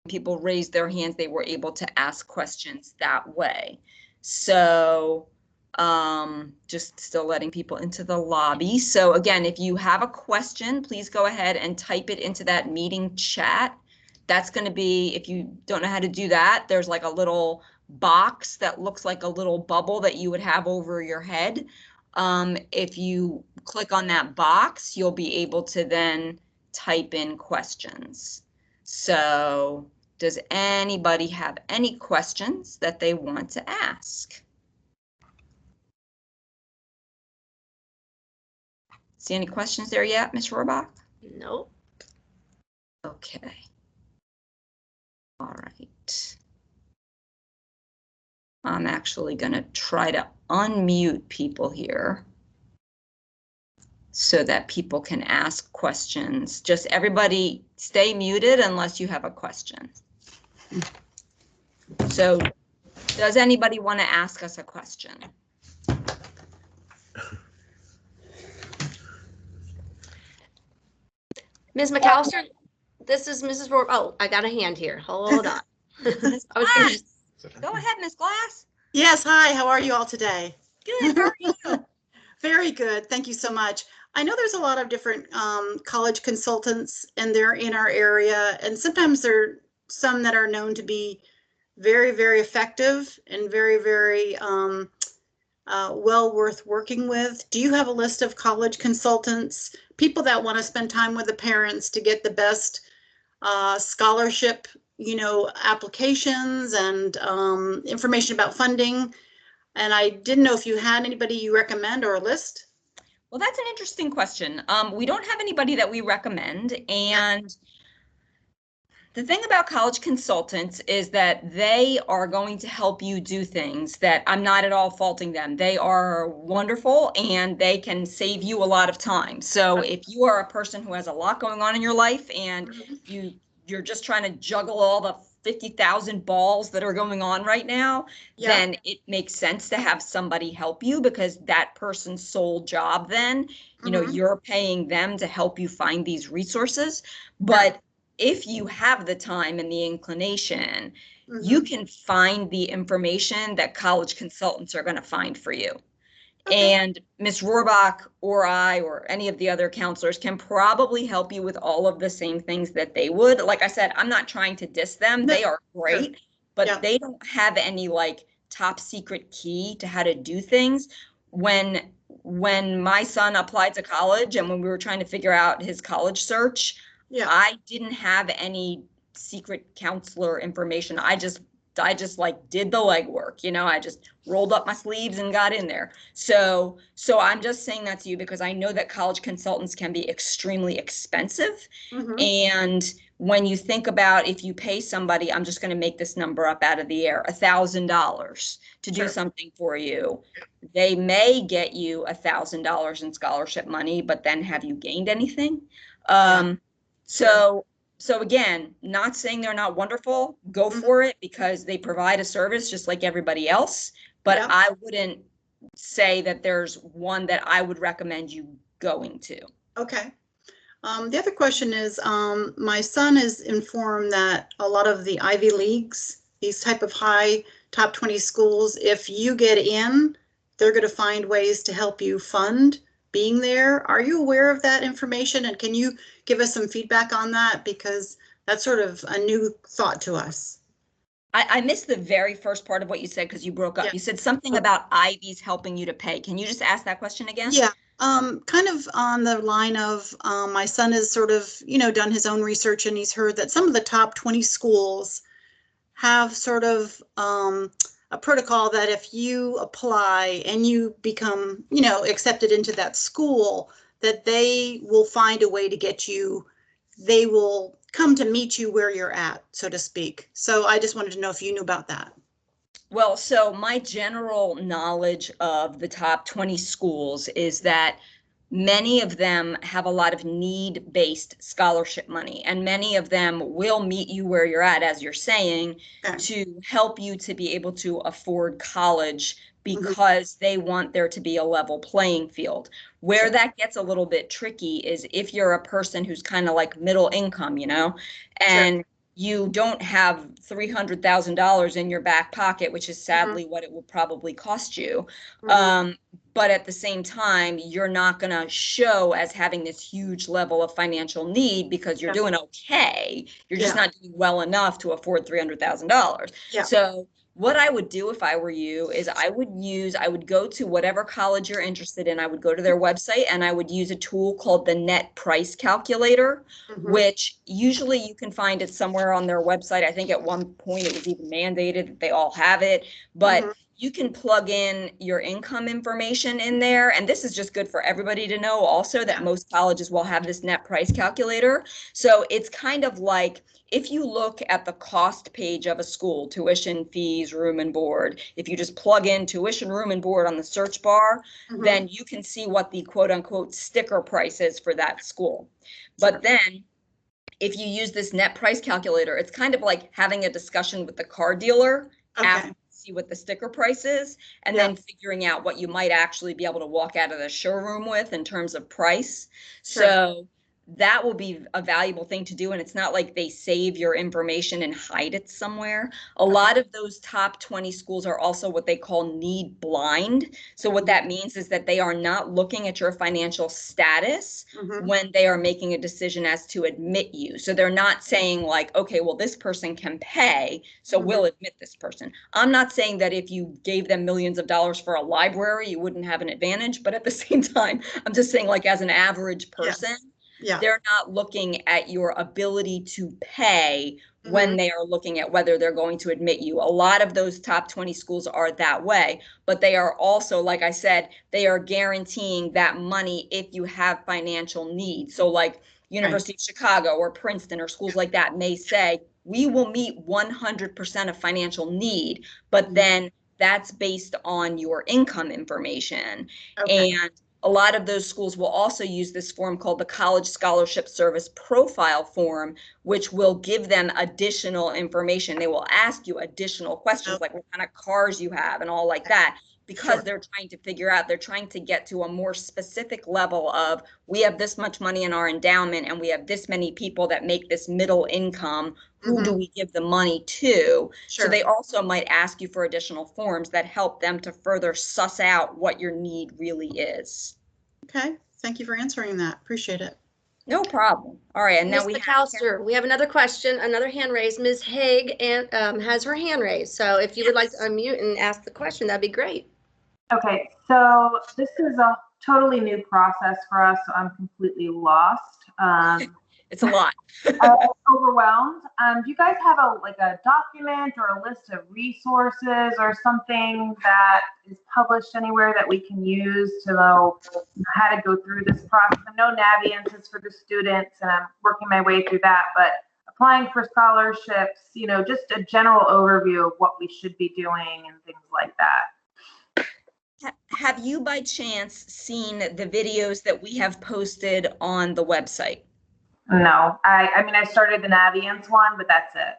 people raised their hands, they were able to ask questions that way. So just still letting people into the lobby. So again, if you have a question, please go ahead and type it into that meeting chat. That's going to be, if you don't know how to do that, there's like a little box that looks like a little bubble that you would have over your head. If you click on that box, you'll be able to then type in questions. So does anybody have any questions that they want to ask? See any questions there yet, Ms. Rohrbach? Nope. Okay. All right. I'm actually going to try to unmute people here so that people can ask questions. Just everybody stay muted unless you have a question. So does anybody want to ask us a question? Ms. McAllister, this is Mrs. Rohr. Oh, I got a hand here. Hold on. Ms. Glass. Go ahead, Ms. Glass. Yes, hi, how are you all today? Good, how are you? Very good, thank you so much. I know there's a lot of different college consultants and they're in our area, and sometimes there are some that are known to be very, very effective and very, very well worth working with. Do you have a list of college consultants, people that want to spend time with the parents to get the best scholarship, you know, applications and information about funding? And I didn't know if you had anybody you recommend or a list. Well, that's an interesting question. We don't have anybody that we recommend, and the thing about college consultants is that they are going to help you do things that I'm not at all faulting them. They are wonderful and they can save you a lot of time. So if you are a person who has a lot going on in your life and you're just trying to juggle all the 50,000 balls that are going on right now, then it makes sense to have somebody help you, because that person's sole job then, you know, you're paying them to help you find these resources. But if you have the time and the inclination, you can find the information that college consultants are going to find for you. And Ms. Rohrbach or I or any of the other counselors can probably help you with all of the same things that they would. Like I said, I'm not trying to diss them. They are great, but they don't have any like top secret key to how to do things. When my son applied to college and when we were trying to figure out his college search, I didn't have any secret counselor information. I just like did the legwork, you know, I just rolled up my sleeves and got in there. So I'm just saying that to you because I know that college consultants can be extremely expensive. And when you think about, if you pay somebody, I'm just going to make this number up out of the air, $1,000 to do something for you, they may get you $1,000 in scholarship money, but then have you gained anything? So again, not saying they're not wonderful, go for it, because they provide a service just like everybody else. But I wouldn't say that there's one that I would recommend you going to. Okay. The other question is, my son is informed that a lot of the Ivy Leagues, these type of high top 20 schools, if you get in, they're going to find ways to help you fund being there. Are you aware of that information? And can you give us some feedback on that? Because that's sort of a new thought to us. I missed the very first part of what you said because you broke up. You said something about Ivies helping you to pay. Can you just ask that question again? Yeah, kind of on the line of my son has sort of, you know, done his own research, and he's heard that some of the top 20 schools have sort of a protocol that if you apply and you become, you know, accepted into that school, that they will find a way to get you, they will come to meet you where you're at, so to speak. So I just wanted to know if you knew about that. Well, so my general knowledge of the top 20 schools is that many of them have a lot of need-based scholarship money, and many of them will meet you where you're at, as you're saying, to help you to be able to afford college, because they want there to be a level playing field. Where that gets a little bit tricky is if you're a person who's kind of like middle income, you know, and you don't have $300,000 in your back pocket, which is sadly what it will probably cost you. Mhm. But at the same time, you're not going to show as having this huge level of financial need because you're Yeah. doing okay. You're just Yeah. not doing well enough to afford $300,000. Yeah. So what I would do if I were you is I would go to whatever college you're interested in. I would go to their website and I would use a tool called the net price calculator, Mhm. which usually you can find it somewhere on their website. I think at one point it was even mandated that they all have it, but Mhm. you can plug in your income information in there. And this is just good for everybody to know also that most colleges will have this net price calculator. So it's kind of like, if you look at the cost page of a school, tuition, fees, room and board, if you just plug in tuition, room and board on the search bar, Mhm. then you can see what the quote unquote sticker price is for that school. But then if you use this net price calculator, it's kind of like having a discussion with the car dealer after Okay. you see what the sticker price is, and Yeah. then figuring out what you might actually be able to walk out of the showroom with in terms of price. Sure. So that will be a valuable thing to do. And it's not like they save your information and hide it somewhere. A lot of those top 20 schools are also what they call need blind. So what that means is that they are not looking at your financial status Mhm. when they are making a decision as to admit you. So they're not saying like, okay, well, this person can pay, so we'll admit this person. I'm not saying that if you gave them millions of dollars for a library, you wouldn't have an advantage. But at the same time, I'm just saying, like, as an average person, Yes. Yeah. they're not looking at your ability to pay when Mhm. they are looking at whether they're going to admit you. A lot of those top 20 schools are that way, but they are also, like I said, they are guaranteeing that money if you have financial needs. So like University of Chicago or Princeton or schools like that may say, we will meet 100% of financial need, but then that's based on your income information. Okay. And a lot of those schools will also use this form called the College Scholarship Service Profile Form, which will give them additional information. They will ask you additional questions, like what kind of cars you have and all like that, because Sure. they're trying to figure out, they're trying to get to a more specific level of, we have this much money in our endowment and we have this many people that make this middle income. Who do we give the money to? So Sure. they also might ask you for additional forms that help them to further suss out what your need really is. Okay. Thank you for answering that. Appreciate it. No problem. All right, and now Ms. we have McAllister, we have another question, another hand raised. Ms. Haig and has her hand raised. So if you would like to unmute and ask the question, that'd be great. Okay, so this is a totally new process for us, so I'm completely lost. It's a lot. Overwhelmed. Do you guys have a document or a list of resources or something that is published anywhere that we can use to know how to go through this process? I know Naviance is for the students, and I'm working my way through that, but applying for scholarships, just a general overview of what we should be doing and things like that. Have you by chance seen the videos that we have posted on the website? No, I mean, I started the Naviance one, but that's it.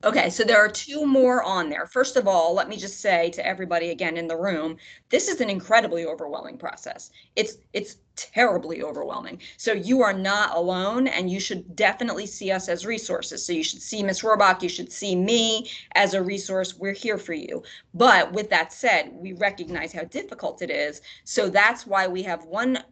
Okay, so there are two more on there. First of all, let me just say to everybody again in the room, this is an incredibly overwhelming process. It's terribly overwhelming. So you are not alone, and you should definitely see us as resources. So you should see Ms. Rohrbach, you should see me as a resource. We're here for you. But with that said, we recognize how difficult it is. So that's why we have one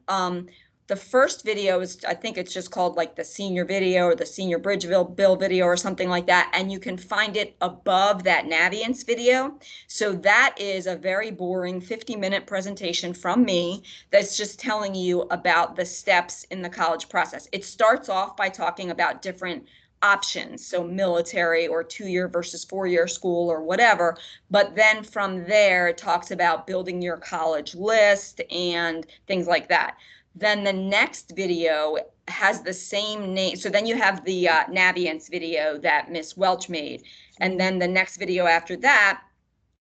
the first video is, I think it's just called like the senior video or the senior bridge bill video or something like that. And you can find it above that Naviance video. So that is a very boring 50-minute presentation from me that's just telling you about the steps in the college process. It starts off by talking about different options, so military or 2-year versus 4-year school or whatever. But then from there, it talks about building your college list and things like that. Then the next video has the same name. So then you have the Naviance video that Miss Welch made. And then the next video after that,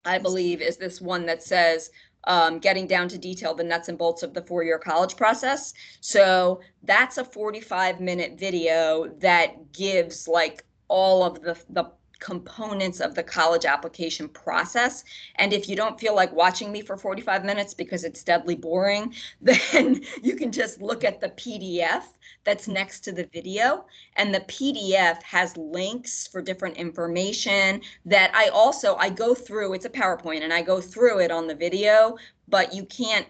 I believe, is this one that says, getting down to detail the nuts and bolts of the 4-year college process. So that's a 45-minute video that gives like all of the components of the college application process. And if you don't feel like watching me for 45 minutes because it's deadly boring, then you can just look at the PDF that's next to the video. And the PDF has links for different information that I go through. It's a PowerPoint and I go through it on the video, but you can't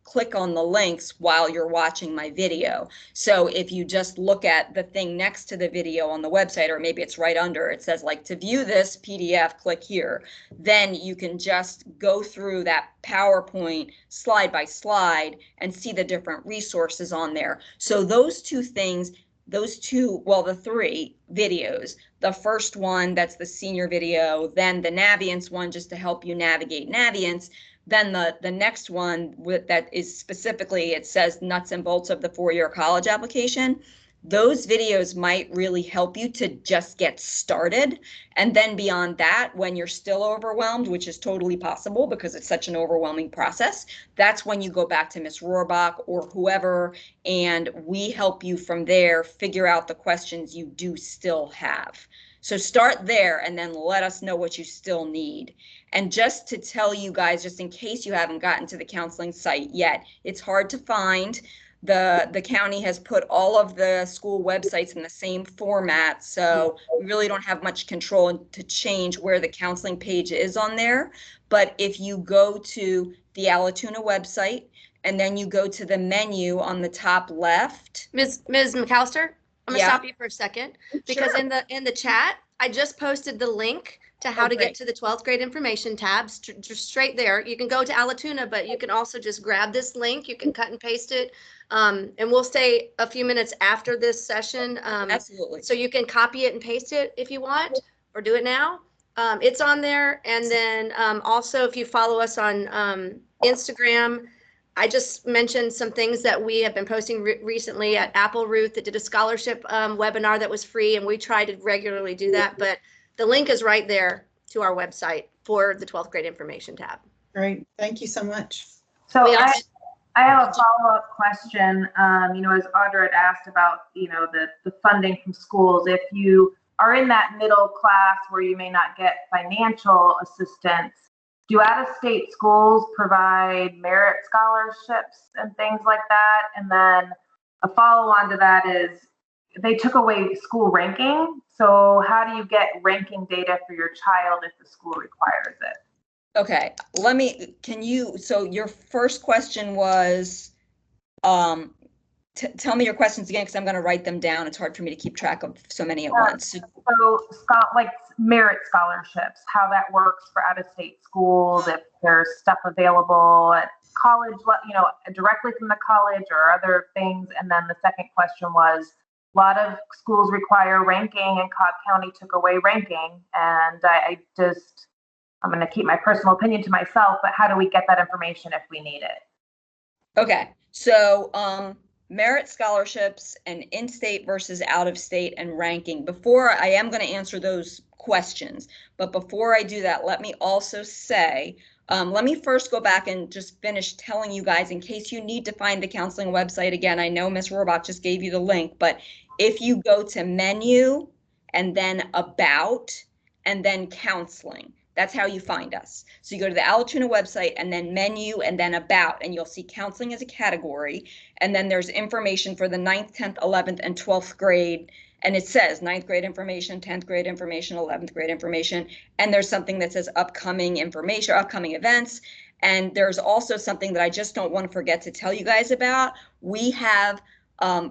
click on the links while you're watching my video. So if you just look at the thing next to the video on the website, or maybe it's right under, it says like, to view this PDF, click here. Then you can just go through that PowerPoint slide by slide and see the different resources on there. So those two things, the three videos, the first one, that's the senior video, then the Naviance one, just to help you navigate Naviance. Then the next one that is specifically, it says nuts and bolts of the four-year college application. Those videos might really help you to just get started. And then beyond that, when you're still overwhelmed, which is totally possible because it's such an overwhelming process, that's when you go back to Ms. Rohrbach or whoever, and we help you from there figure out the questions you do still have. So start there and then let us know what you still need. And just to tell you guys, just in case you haven't gotten to the counseling site yet, it's hard to find. The county has put all of the school websites in the same format, so we really don't have much control to change where the counseling page is on there. But if you go to the Allatoona website and then you go to the menu on the top left. Ms. McAllister, I'm gonna Yeah. stop you for a second because Sure. in the chat, I just posted the link to how to get to the 12th grade information tab, just straight there. You can go to Allatoona, but you can also just grab this link. You can cut and paste it. And we'll stay a few minutes after this session. Absolutely. So you can copy it and paste it if you want, or do it now. It's on there. And then also if you follow us on Instagram, I just mentioned some things that we have been posting recently at Apple Ruth that did a scholarship webinar that was free, and we try to regularly do that. But the link is right there to our website for the 12th grade information tab. Great. Thank you so much. So We also- I have a follow-up question. As Audra had asked about, the funding from schools, if you are in that middle class where you may not get financial assistance, do out-of-state schools provide merit scholarships and things like that? And then a follow-on to that is they took away school ranking. So how do you get ranking data for your child if the school requires it? Okay, so your first question was, tell me your questions again, because I'm going to write them down. It's hard for me to keep track of so many at once. So like merit scholarships, how that works for out-of-state schools, if there's stuff available at college, directly from the college or other things. And then the second question was, a lot of schools require ranking, and Cobb County took away ranking. And I'm going to keep my personal opinion to myself, but how do we get that information if we need it? Okay, so merit scholarships and in-state versus out-of-state and ranking. I am going to answer those questions, but before I do that, let me also say, let me first go back and just finish telling you guys, in case you need to find the counseling website again. I know Ms. Rohrbach just gave you the link, but if you go to menu and then about and then counseling, that's how you find us. So you go to the Allatoona website and then menu and then about, and you'll see counseling as a category. And then there's information for the 9th, 10th, 11th, and 12th grade. And it says 9th grade information, 10th grade information, 11th grade information. And there's something that says upcoming information, upcoming events. And there's also something that I just don't want to forget to tell you guys about. We have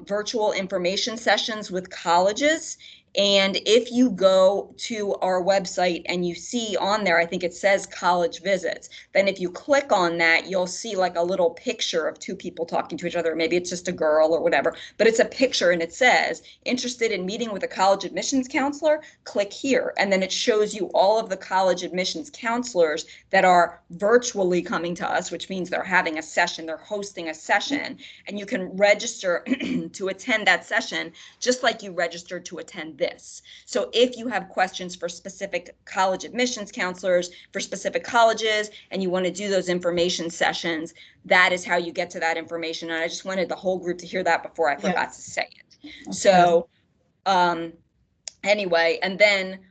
virtual information sessions with colleges. And if you go to our website and you see on there, I think it says college visits, then if you click on that, you'll see like a little picture of two people talking to each other. Maybe it's just a girl or whatever, but it's a picture and it says, interested in meeting with a college admissions counselor, click here. And then it shows you all of the college admissions counselors that are virtually coming to us, which means they're having a session, they're hosting a session, and you can register to attend that session just like you registered to attend this. So if you have questions for specific college admissions counselors, for specific colleges, and you want to do those information sessions, that is how you get to that information. And I just wanted the whole group to hear that before I forgot to say it. Okay. So anyway, and then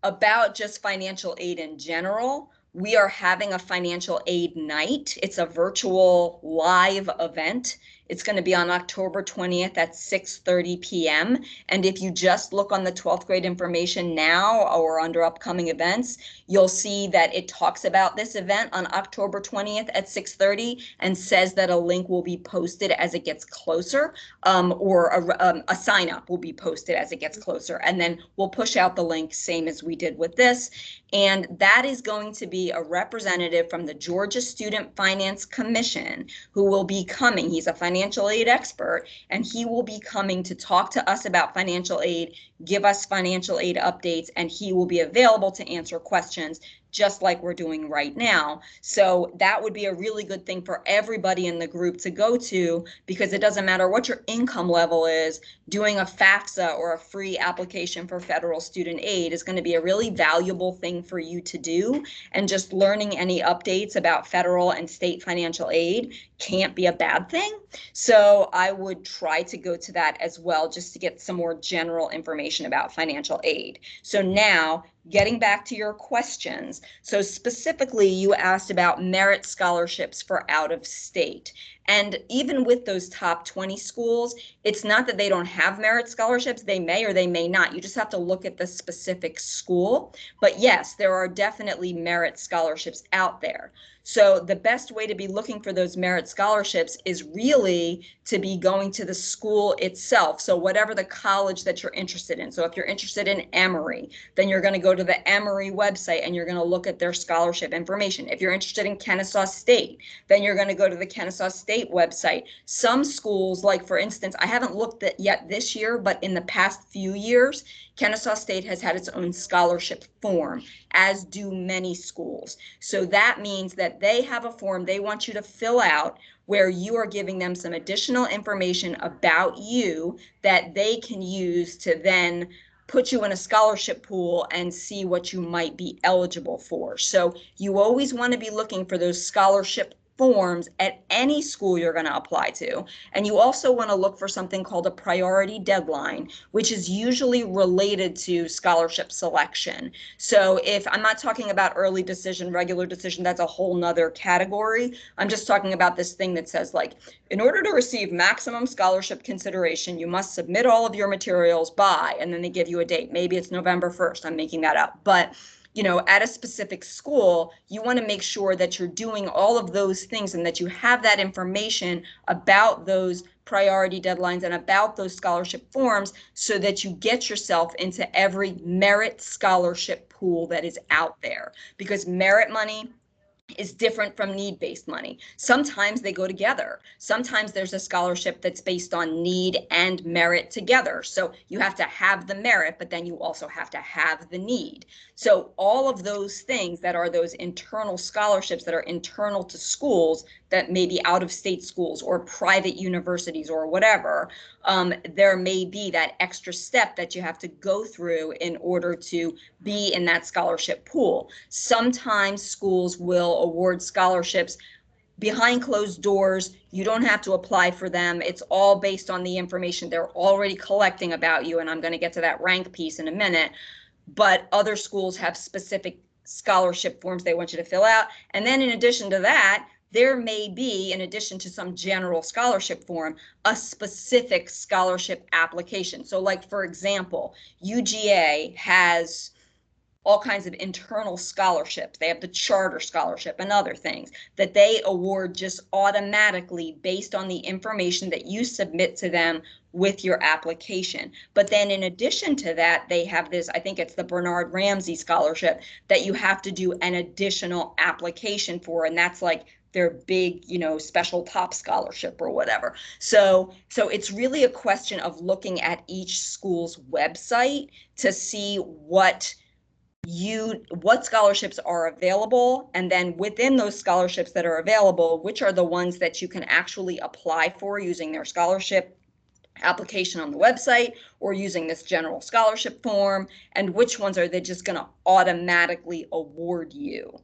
about just financial aid in general, we are having a financial aid night. It's a virtual live event. It's going to be on October 20th at 6:30 p.m. And if you just look on the 12th grade information now or under upcoming events, you'll see that it talks about this event on October 20th at 6:30 and says that a link will be posted as it gets closer, or a sign up will be posted as it gets closer. And then we'll push out the link, same as we did with this. And that is going to be a representative from the Georgia Student Finance Commission who will be coming. He's a financial aid expert, and he will be coming to talk to us about financial aid, give us financial aid updates, and he will be available to answer questions just like we're doing right now. So that would be a really good thing for everybody in the group to go to, because it doesn't matter what your income level is, doing a FAFSA or a free application for federal student aid is going to be a really valuable thing for you to do. And just learning any updates about federal and state financial aid can't be a bad thing. So I would try to go to that as well, just to get some more general information about financial aid. So now, getting back to your questions. So specifically, you asked about merit scholarships for out of state. And even with those top 20 schools, it's not that they don't have merit scholarships. They may or they may not. You just have to look at the specific school. But yes, there are definitely merit scholarships out there. So the best way to be looking for those merit scholarships is really to be going to the school itself. So whatever the college that you're interested in. So if you're interested in Emory, then you're going to go to the Emory website and you're going to look at their scholarship information. If you're interested in Kennesaw State, then you're going to go to the Kennesaw State website. Some schools, like for instance, I haven't looked at yet this year, but in the past few years, Kennesaw State has had its own scholarship form, as do many schools. So that means that they have a form they want you to fill out where you are giving them some additional information about you that they can use to then put you in a scholarship pool and see what you might be eligible for. So you always want to be looking for those scholarship forms at any school you're going to apply to. And you also want to look for something called a priority deadline, which is usually related to scholarship selection. So if I'm not talking about early decision, regular decision, that's a whole nother category. I'm just talking about this thing that says, like, in order to receive maximum scholarship consideration, you must submit all of your materials by, and then they give you a date. Maybe it's November 1st. I'm making that up. But you know, at a specific school, you want to make sure that you're doing all of those things and that you have that information about those priority deadlines and about those scholarship forms so that you get yourself into every merit scholarship pool that is out there. Because merit money is different from need-based money. Sometimes they go together. Sometimes there's a scholarship that's based on need and merit together. So you have to have the merit, but then you also have to have the need. So all of those things that are those internal scholarships that are internal to schools that may be out-of-state schools or private universities or whatever, there may be that extra step that you have to go through in order to be in that scholarship pool. Sometimes schools will award scholarships behind closed doors. You don't have to apply for them. It's all based on the information they're already collecting about you. And I'm going to get to that rank piece in a minute. But other schools have specific scholarship forms they want you to fill out. And then in addition to that, there may be, in addition to some general scholarship form, a specific scholarship application. So like, for example, UGA has all kinds of internal scholarships. They have the charter scholarship and other things that they award just automatically based on the information that you submit to them with your application. But then in addition to that, they have this, I think it's the Bernard Ramsey Scholarship, that you have to do an additional application for, and that's like their big, you know, special top scholarship or whatever. So it's really a question of looking at each school's website to see what scholarships are available, and then within those scholarships that are available, which are the ones that you can actually apply for using their scholarship application on the website or using this general scholarship form, and which ones are they just going to automatically award you.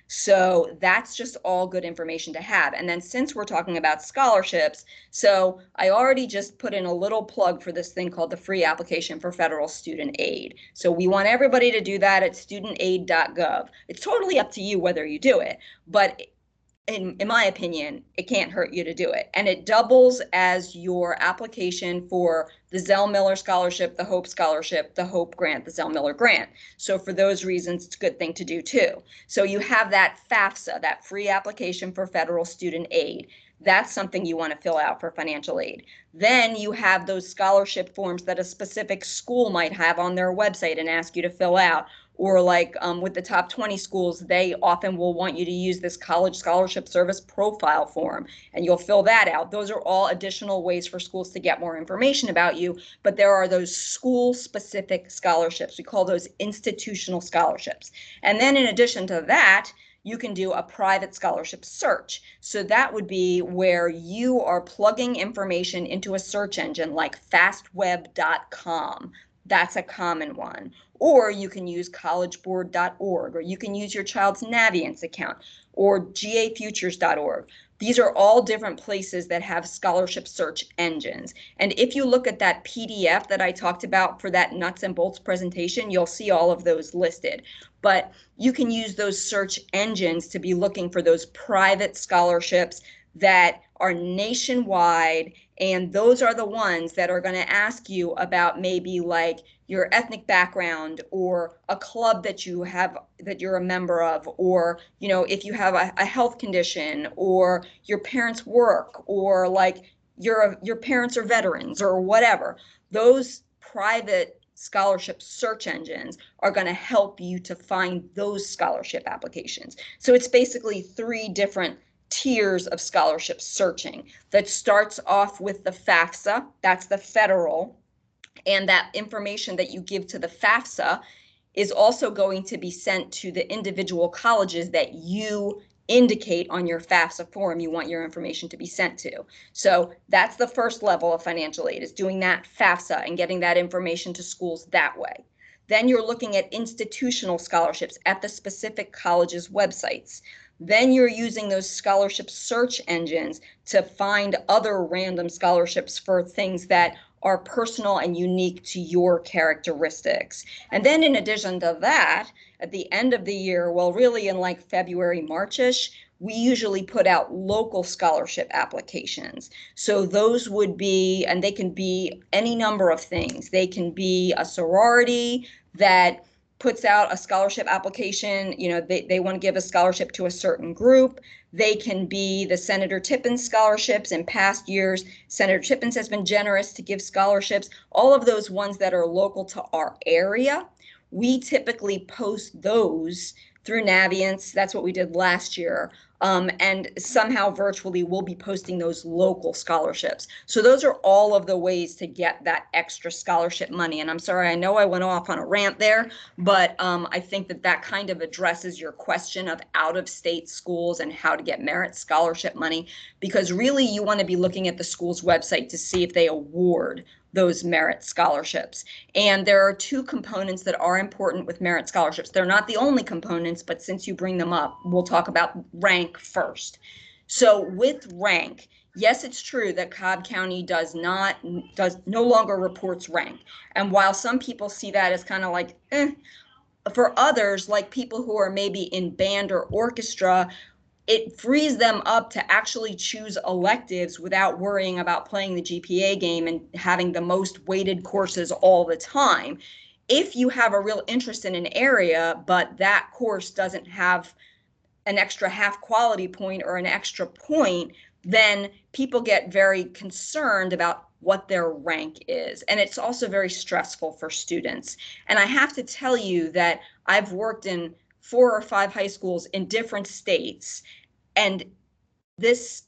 So that's just all good information to have. And then since we're talking about scholarships, so I already just put in a little plug for this thing called the free application for federal student aid. So we want everybody to do that at studentaid.gov. It's totally up to you whether you do it, but in my opinion, it can't hurt you to do it. And it doubles as your application for the Zell Miller Scholarship, the Hope Scholarship, the Hope Grant, the Zell Miller Grant. So for those reasons, it's a good thing to do too. So you have that FAFSA, that free application for federal student aid. That's something you want to fill out for financial aid. Then you have those scholarship forms that a specific school might have on their website and ask you to fill out. Or like with the top 20 schools, they often will want you to use this college scholarship service profile form, and you'll fill that out. Those are all additional ways for schools to get more information about you, but there are those school-specific scholarships. We call those institutional scholarships. And then in addition to that, you can do a private scholarship search. So that would be where you are plugging information into a search engine like fastweb.com. That's a common one. Or you can use collegeboard.org, or you can use your child's Navient account, or gafutures.org. These are all different places that have scholarship search engines. And if you look at that PDF that I talked about for that nuts and bolts presentation, you'll see all of those listed. But you can use those search engines to be looking for those private scholarships that are nationwide, and those are the ones that are going to ask you about maybe like your ethnic background, or a club that you have that you're a member of, or if you have a health condition, or your parents work, or like your parents are veterans, or whatever. Those private scholarship search engines are going to help you to find those scholarship applications. So it's basically 3 different tiers of scholarship searching that starts off with the FAFSA, that's the federal, and that information that you give to the FAFSA is also going to be sent to the individual colleges that you indicate on your FAFSA form you want your information to be sent to. So that's the first level of financial aid, is doing that FAFSA and getting that information to schools that way. Then you're looking at institutional scholarships at the specific college's websites. Then you're using those scholarship search engines to find other random scholarships for things that are personal and unique to your characteristics. And then in addition to that, at the end of the year, well, really in like February, March-ish, we usually put out local scholarship applications. So those would be, and they can be any number of things. They can be a sorority that puts out a scholarship application. They want to give a scholarship to a certain group. They can be the Senator Tippins scholarships. In past years, Senator Tippins has been generous to give scholarships. All of those ones that are local to our area, we typically post those through Navient. That's what we did last year. And somehow virtually we'll be posting those local scholarships. So those are all of the ways to get that extra scholarship money. And I'm sorry, I know I went off on a rant there, but I think that kind of addresses your question of out-of-state schools and how to get merit scholarship money, because really you want to be looking at the school's website to see if they award those merit scholarships. And there are 2 components that are important with merit scholarships. They're not the only components, but since you bring them up, we'll talk about rank first. So with rank, yes, it's true that Cobb County does no longer reports rank. And while some people see that as kind of like, for others, like people who are maybe in band or orchestra, it frees them up to actually choose electives without worrying about playing the GPA game and having the most weighted courses all the time. If you have a real interest in an area, but that course doesn't have an extra half quality point or an extra point, then people get very concerned about what their rank is. And it's also very stressful for students. And I have to tell you that I've worked in 4 or 5 high schools in different states, and this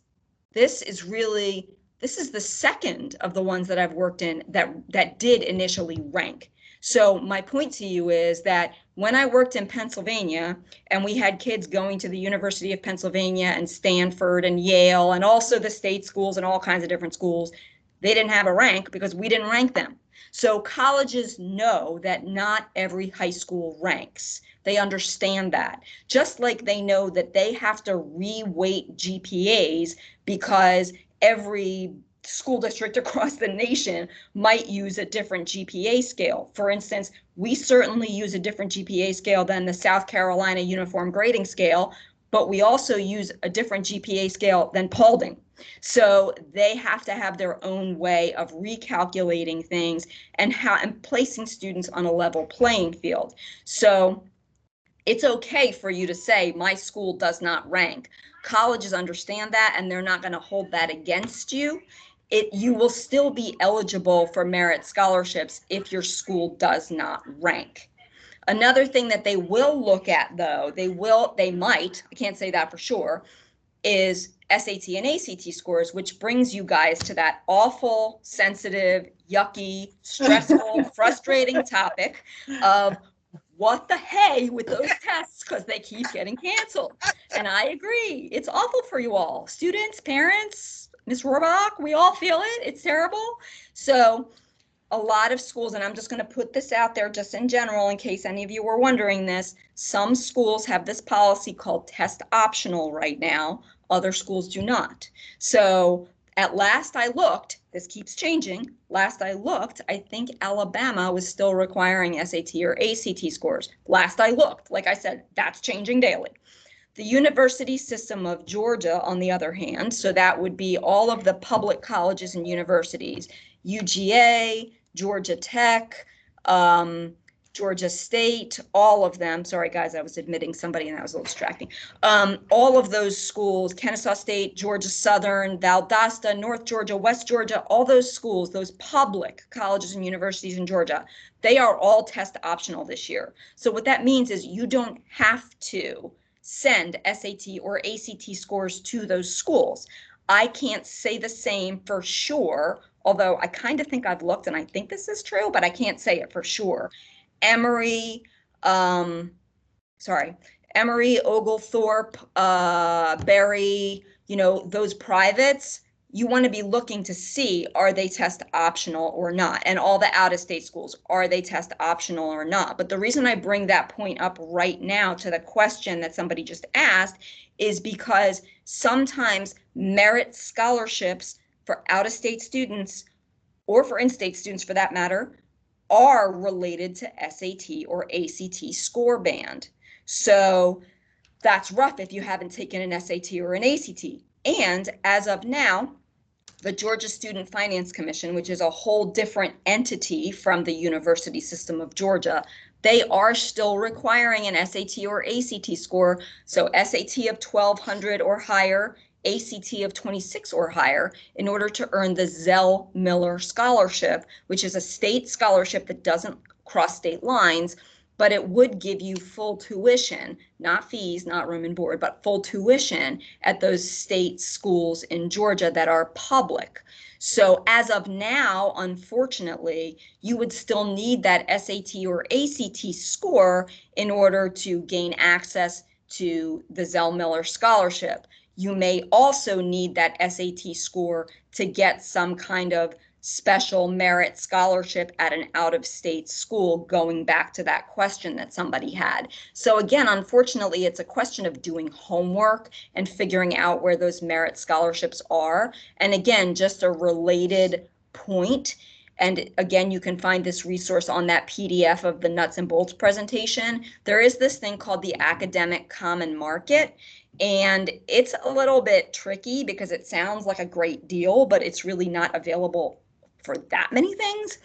is the second of the ones that I've worked in that did initially rank. So my point to you is that when I worked in Pennsylvania and we had kids going to the University of Pennsylvania and Stanford and Yale and also the state schools and all kinds of different schools, they didn't have a rank because we didn't rank them. So colleges know that not every high school ranks. They understand that, just like they know that they have to re-weight GPAs because every school district across the nation might use a different GPA scale. For instance, we certainly use a different GPA scale than the South Carolina Uniform Grading Scale, but we also use a different GPA scale than Paulding. So they have to have their own way of recalculating things and placing students on a level playing field. So it's okay for you to say my school does not rank. Colleges understand that, and they're not going to hold that against you. You will still be eligible for merit scholarships if your school does not rank. Another thing that they will look at, though, they might, I can't say that for sure, is SAT and ACT scores, which brings you guys to that awful, sensitive, yucky, stressful, frustrating topic of what the hey with those tests, because they keep getting canceled. And I agree. It's awful for you all. Students, parents, Ms. Rohrbach, we all feel it. It's terrible. So a lot of schools, and I'm just going to put this out there just in general in case any of you were wondering this, some schools have this policy called test optional right now. Other schools do not. So at last I looked, this keeps changing. Last I looked, I think Alabama was still requiring SAT or ACT scores. Last I looked, like I said, that's changing daily. The university system of Georgia, on the other hand, so that would be all of the public colleges and universities, UGA, Georgia Tech, Georgia State, all of them. Sorry, guys, I was admitting somebody and that was a little distracting. All of those schools, Kennesaw State, Georgia Southern, Valdosta, North Georgia, West Georgia, all those schools, those public colleges and universities in Georgia, they are all test optional this year. So what that means is you don't have to send SAT or ACT scores to those schools. I can't say the same for sure, although I kind of think I've looked and I think this is true, but I can't say it for sure. Emory, Oglethorpe, Berry, those privates, you want to be looking to see, are they test optional or not? And all the out-of-state schools, are they test optional or not? But the reason I bring that point up right now to the question that somebody just asked is because sometimes merit scholarships for out-of-state students, or for in-state students for that matter, are related to SAT or ACT score band. So that's rough if you haven't taken an SAT or an ACT. And as of now, the Georgia Student Finance Commission, which is a whole different entity from the university system of Georgia, they are still requiring an SAT or ACT score. So SAT of 1200 or higher, ACT of 26 or higher, in order to earn the Zell Miller Scholarship, which is a state scholarship that doesn't cross state lines, but it would give you full tuition, not fees, not room and board, but full tuition at those state schools in Georgia that are public. So as of now, unfortunately, you would still need that SAT or ACT score in order to gain access to the Zell Miller Scholarship. You may also need that SAT score to get some kind of special merit scholarship at an out-of-state school, going back to that question that somebody had. So again, unfortunately, it's a question of doing homework and figuring out where those merit scholarships are. And again, just a related point, and again, you can find this resource on that PDF of the nuts and bolts presentation. There is this thing called the Academic Common Market. And it's a little bit tricky because it sounds like a great deal, but it's really not available for that many things.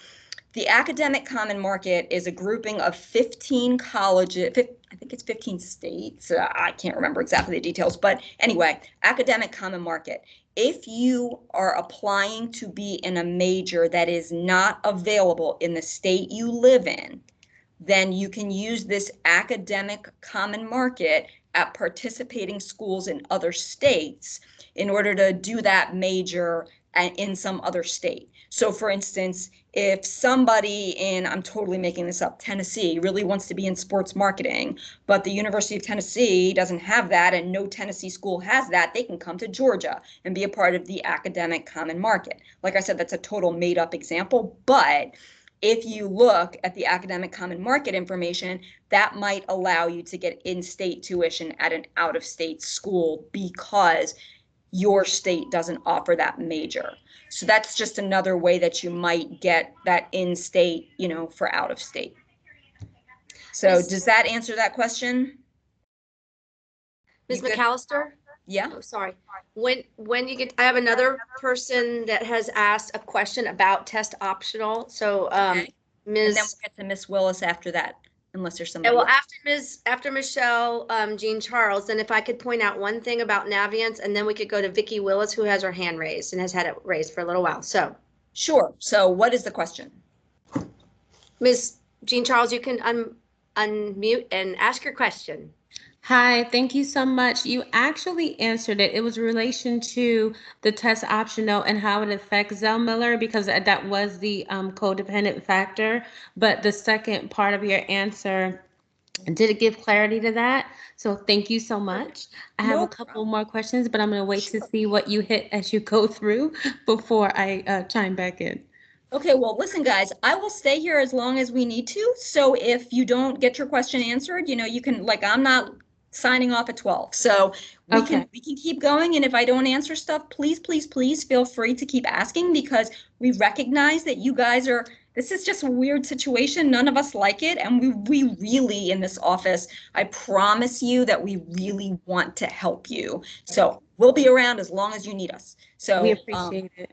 The Academic Common Market is a grouping of 15 colleges, I think it's 15 states. I can't remember exactly the details, but anyway, Academic Common Market. If you are applying to be in a major that is not available in the state you live in, then you can use this Academic Common Market at participating schools in other states in order to do that major in some other state. So for instance, if somebody in, I'm totally making this up, Tennessee really wants to be in sports marketing, but the University of Tennessee doesn't have that and no Tennessee school has that, they can come to Georgia and be a part of the Academic Common Market. Like I said, that's a total made up example, but if you look at the Academic Common Market information, that might allow you to get in-state tuition at an out-of-state school because your state doesn't offer that major. So that's just another way that you might get that in-state, for out-of-state. So does that answer that question? Ms. You good? McAllister? Yeah, Oh, sorry. When you get, I have another person that has asked a question about test optional. So, okay. And then we'll Ms. get to Miss Willis after that, unless there's Yeah, somebody well, else. after Michelle, Jean Charles, then if I could point out one thing about Naviance, and then we could go to Vicki Willis, who has her hand raised and has had it raised for a little while. So, Sure. So what is the question? Ms. Jean Charles, you can unmute and ask your question. Hi, thank you so much. You actually answered it. It was in relation to the test optional and how it affects Zell Miller because that was the codependent factor. But the second part of your answer did give clarity to that. So thank you so much. I have No a couple more questions, but I'm going to wait to see what you hit as you go through before I chime back in. Okay, well, listen, guys, I will stay here as long as we need to. So if you don't get your question answered, you can, like, I'm not signing off at 12. So we can keep going. And if I don't answer stuff, please, please, please feel free to keep asking because we recognize that you guys this is just a weird situation. None of us like it. And we really, in this office, I promise you that we really want to help you. So we'll be around as long as you need us. So We appreciate it.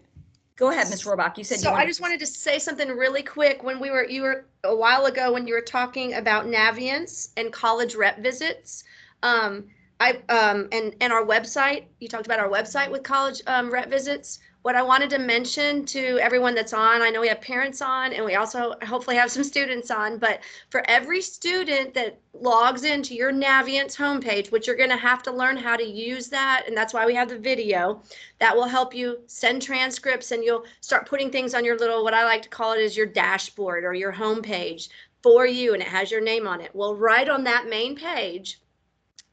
Go ahead, Ms. Robach. You said So I just wanted to say something really quick. When you were a while ago when you were talking about Naviance and college rep visits, and our website. You talked about our website with college rep visits. What I wanted to mention to everyone that's on, I know we have parents on, and we also hopefully have some students on. But for every student that logs into your Naviance homepage, which you're going to have to learn how to use that, and that's why we have the video. That will help you send transcripts, and you'll start putting things on your little, what I like to call it, is your dashboard or your homepage for you, and it has your name on it. Well, right on that main page,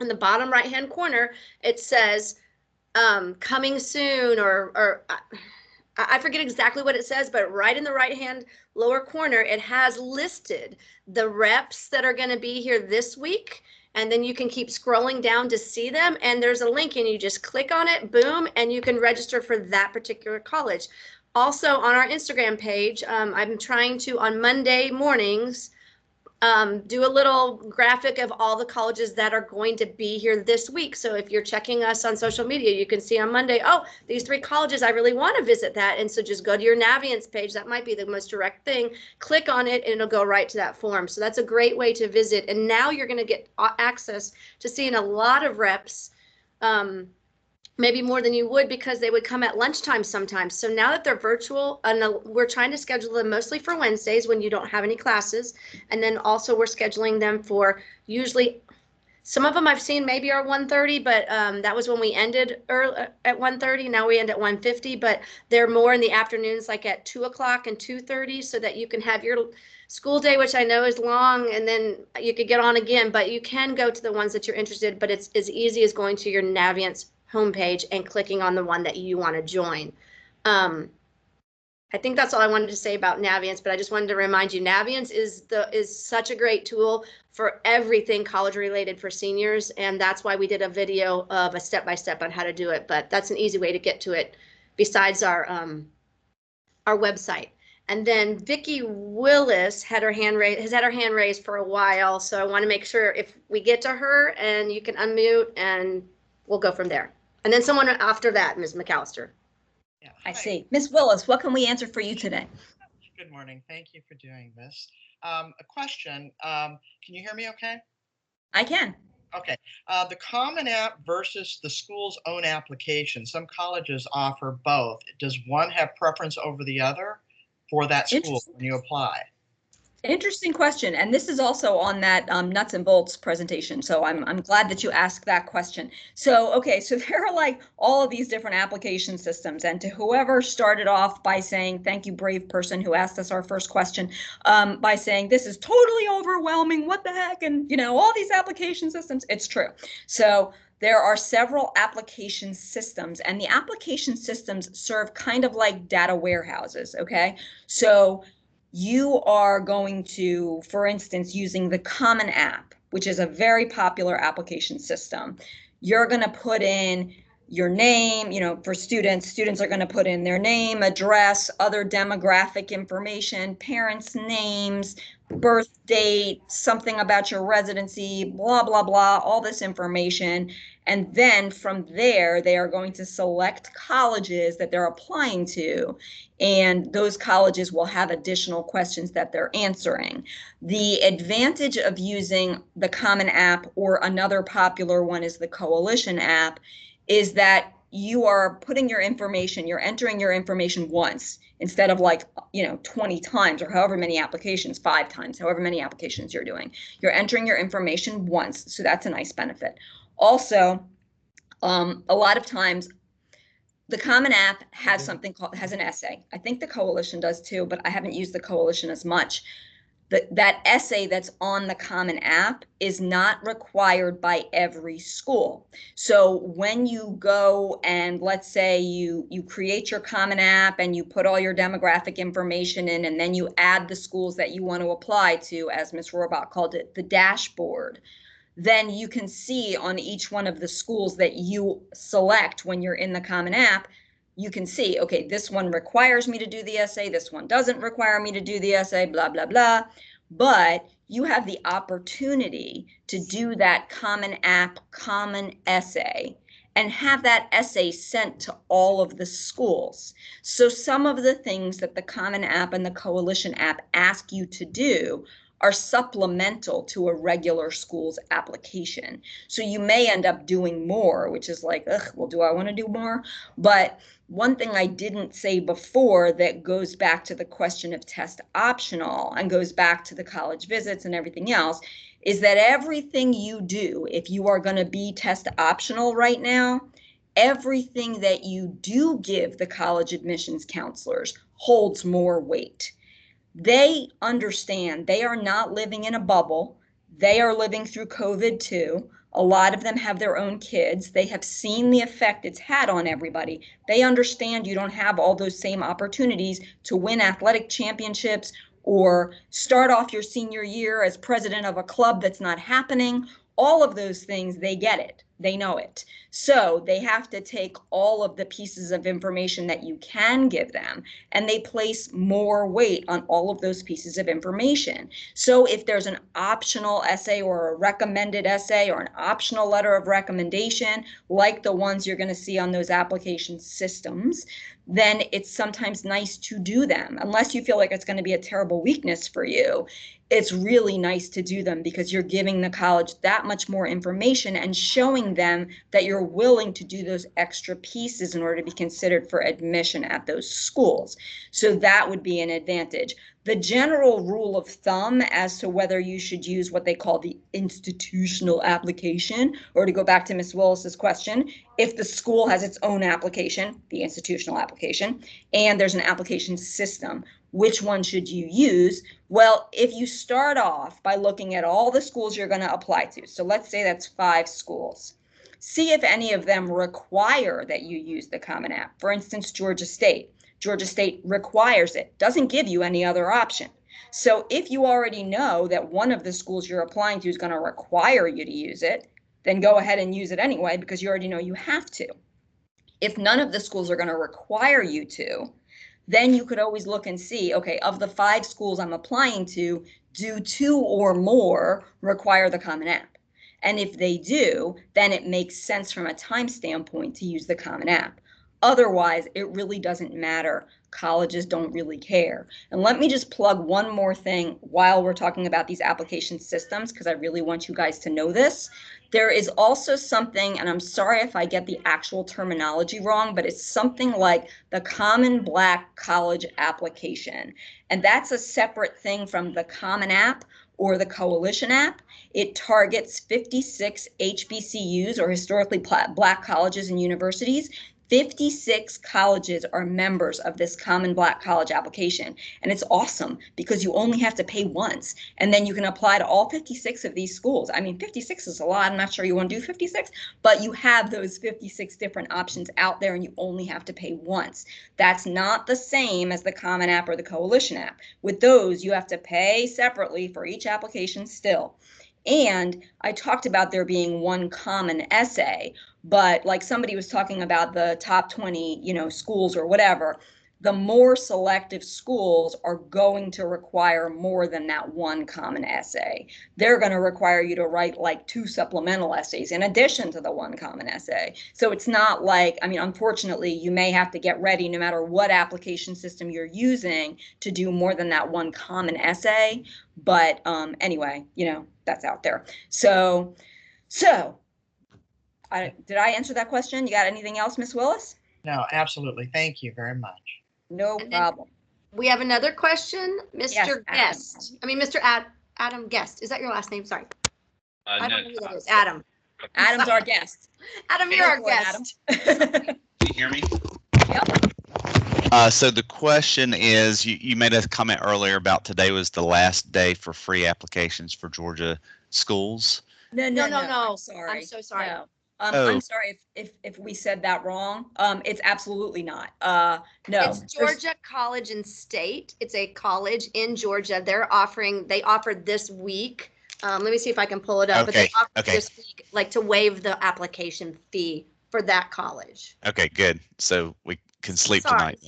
in the bottom right-hand corner, it says coming soon, or I forget exactly what it says, but right in the right-hand lower corner, it has listed the reps that are going to be here this week. And then you can keep scrolling down to see them. And there's a link and you just click on it, boom, and you can register for that particular college. Also on our Instagram page, I'm trying to, on Monday mornings, do a little graphic of all the colleges that are going to be here this week. So if you're checking us on social media, you can see on Monday, oh, these 3 colleges, I really want to visit that. And so just go to your Naviance page. That might be the most direct thing. Click on it and it'll go right to that form. So that's a great way to visit. And now you're going to get access to seeing a lot of reps, maybe more than you would because they would come at lunchtime sometimes. So now that they're virtual, and we're trying to schedule them mostly for Wednesdays when you don't have any classes. And then also we're scheduling them for usually, some of them I've seen maybe are 1:30, but that was when we ended early at 1:30. Now we end at 1:50, but they're more in the afternoons, like at 2 o'clock and 2:30, so that you can have your school day, which I know is long, and then you could get on again, but you can go to the ones that you're interested, but it's as easy as going to your Naviance homepage and clicking on the one that you want to join. I think that's all I wanted to say about Naviance, but I just wanted to remind you, Naviance is such a great tool for everything college related for seniors, and that's why we did a video of a step-by-step on how to do it. But that's an easy way to get to it, besides our website. And then Vicki Willis has had her hand raised for a while, so I want to make sure if we get to her and you can unmute, and we'll go from there. And then someone after that, Ms. McAllister. Yeah. I see. Ms. Willis, what can we answer for you today? Good morning. Thank you for doing this. A question. Can you hear me okay? I can. Okay. The Common App versus the school's own application. Some colleges offer both. Does one have preference over the other for that school when you apply? Interesting question. And this is also on that nuts and bolts presentation. So I'm glad that you asked that question. So, okay, so there are like all of these different application systems, and to whoever started off by saying, thank you, brave person who asked us our first question, by saying this is totally overwhelming, what the heck, and all these application systems, it's true. So there are several application systems, and the application systems serve kind of like data warehouses, okay? So you are going to, for instance, using the Common App, which is a very popular application system, you're going to put in your name, for students are going to put in their name, address, other demographic information, parents' names, birth date, something about your residency, blah, blah, blah, all this information. And then from there, they are going to select colleges that they're applying to. And those colleges will have additional questions that they're answering. The advantage of using the Common App, or another popular one is the Coalition app, is that you are putting your information, you're entering your information once instead of 20 times, or however many applications, 5 times, however many applications you're doing. You're entering your information once, so that's a nice benefit. Also, a lot of times the Common App has has an essay. I think the Coalition does too, but I haven't used the Coalition as much. That essay that's on the Common App is not required by every school. So when you go and let's say you create your Common App and you put all your demographic information in, and then you add the schools that you want to apply to, as Ms. Rohrbach called it, the dashboard, then you can see on each one of the schools that you select when you're in the Common App, you can see, okay, this one requires me to do the essay, this one doesn't require me to do the essay, blah, blah, blah. But you have the opportunity to do that Common App, common essay, and have that essay sent to all of the schools. So some of the things that the Common App and the Coalition app ask you to do are supplemental to a regular school's application. So you may end up doing more, which is like, ugh, well, do I want to do more? But one thing I didn't say before that goes back to the question of test optional and goes back to the college visits and everything else is that everything you do, if you are going to be test optional right now, everything that you do give the college admissions counselors holds more weight. They understand they are not living in a bubble. They are living through COVID too. A lot of them have their own kids. They have seen the effect it's had on everybody. They understand you don't have all those same opportunities to win athletic championships or start off your senior year as president of a club that's not happening. All of those things, they get it. They know it. So they have to take all of the pieces of information that you can give them, and they place more weight on all of those pieces of information. So if there's an optional essay or a recommended essay or an optional letter of recommendation, like the ones you're going to see on those application systems, then it's sometimes nice to do them. Unless you feel like it's going to be a terrible weakness for you, it's really nice to do them because you're giving the college that much more information and showing them that you're willing to do those extra pieces in order to be considered for admission at those schools. So that would be an advantage. The general rule of thumb as to whether you should use what they call the institutional application, or to go back to Ms. Willis's question, if the school has its own application, the institutional application, and there's an application system, which one should you use? Well, if you start off by looking at all the schools you're going to apply to, so let's say that's 5 schools, see if any of them require that you use the Common App. For instance, Georgia State. Georgia State requires it, doesn't give you any other option. So if you already know that one of the schools you're applying to is going to require you to use it, then go ahead and use it anyway because you already know you have to. If none of the schools are going to require you to, then you could always look and see, okay, of the 5 schools I'm applying to, do 2 or more require the Common App? And if they do, then it makes sense from a time standpoint to use the Common App. Otherwise, it really doesn't matter. Colleges don't really care. And let me just plug one more thing while we're talking about these application systems, because I really want you guys to know this. There is also something, and I'm sorry if I get the actual terminology wrong, but it's something like the Common Black College Application. And that's a separate thing from the Common App or the Coalition app. It targets 56 HBCUs, or historically Black colleges and universities. 56 colleges are members of this Common Black College Application. And it's awesome because you only have to pay once, and then you can apply to all 56 of these schools. I mean, 56 is a lot. I'm not sure you want to do 56, but you have those 56 different options out there and you only have to pay once. That's not the same as the Common App or the Coalition app. With those, you have to pay separately for each application still. And I talked about there being one common essay, but like somebody was talking about the top 20, schools or whatever, the more selective schools are going to require more than that one common essay. They're going to require you to write like 2 supplemental essays in addition to the one common essay. So it's not like, I mean, unfortunately, you may have to get ready no matter what application system you're using to do more than that one common essay. But anyway, you know, that's out there. So did I answer that question? You got anything else, Ms. Willis? No, absolutely. Thank you very much. No And then- problem. We have another question, Yes, Mr. Adam. Guest. I mean, Mr. Adam Guest. Is that your last name? Sorry. I don't know who that is. Adam. Adam's our guest. Adam, you're our Go for it, guest. Adam. Can you hear me? Yep. So the question is, you made a comment earlier about today was the last day for free applications for Georgia schools. No. I'm sorry. I'm so sorry. No. Oh. I'm sorry if we said that wrong. It's absolutely not. No. It's Georgia College and State. It's a college in Georgia. They offered this week. Let me see if I can pull it up. But they Okay, offered okay. this week, like to waive the application fee for that college. Okay, good. So we can sleep Sorry. tonight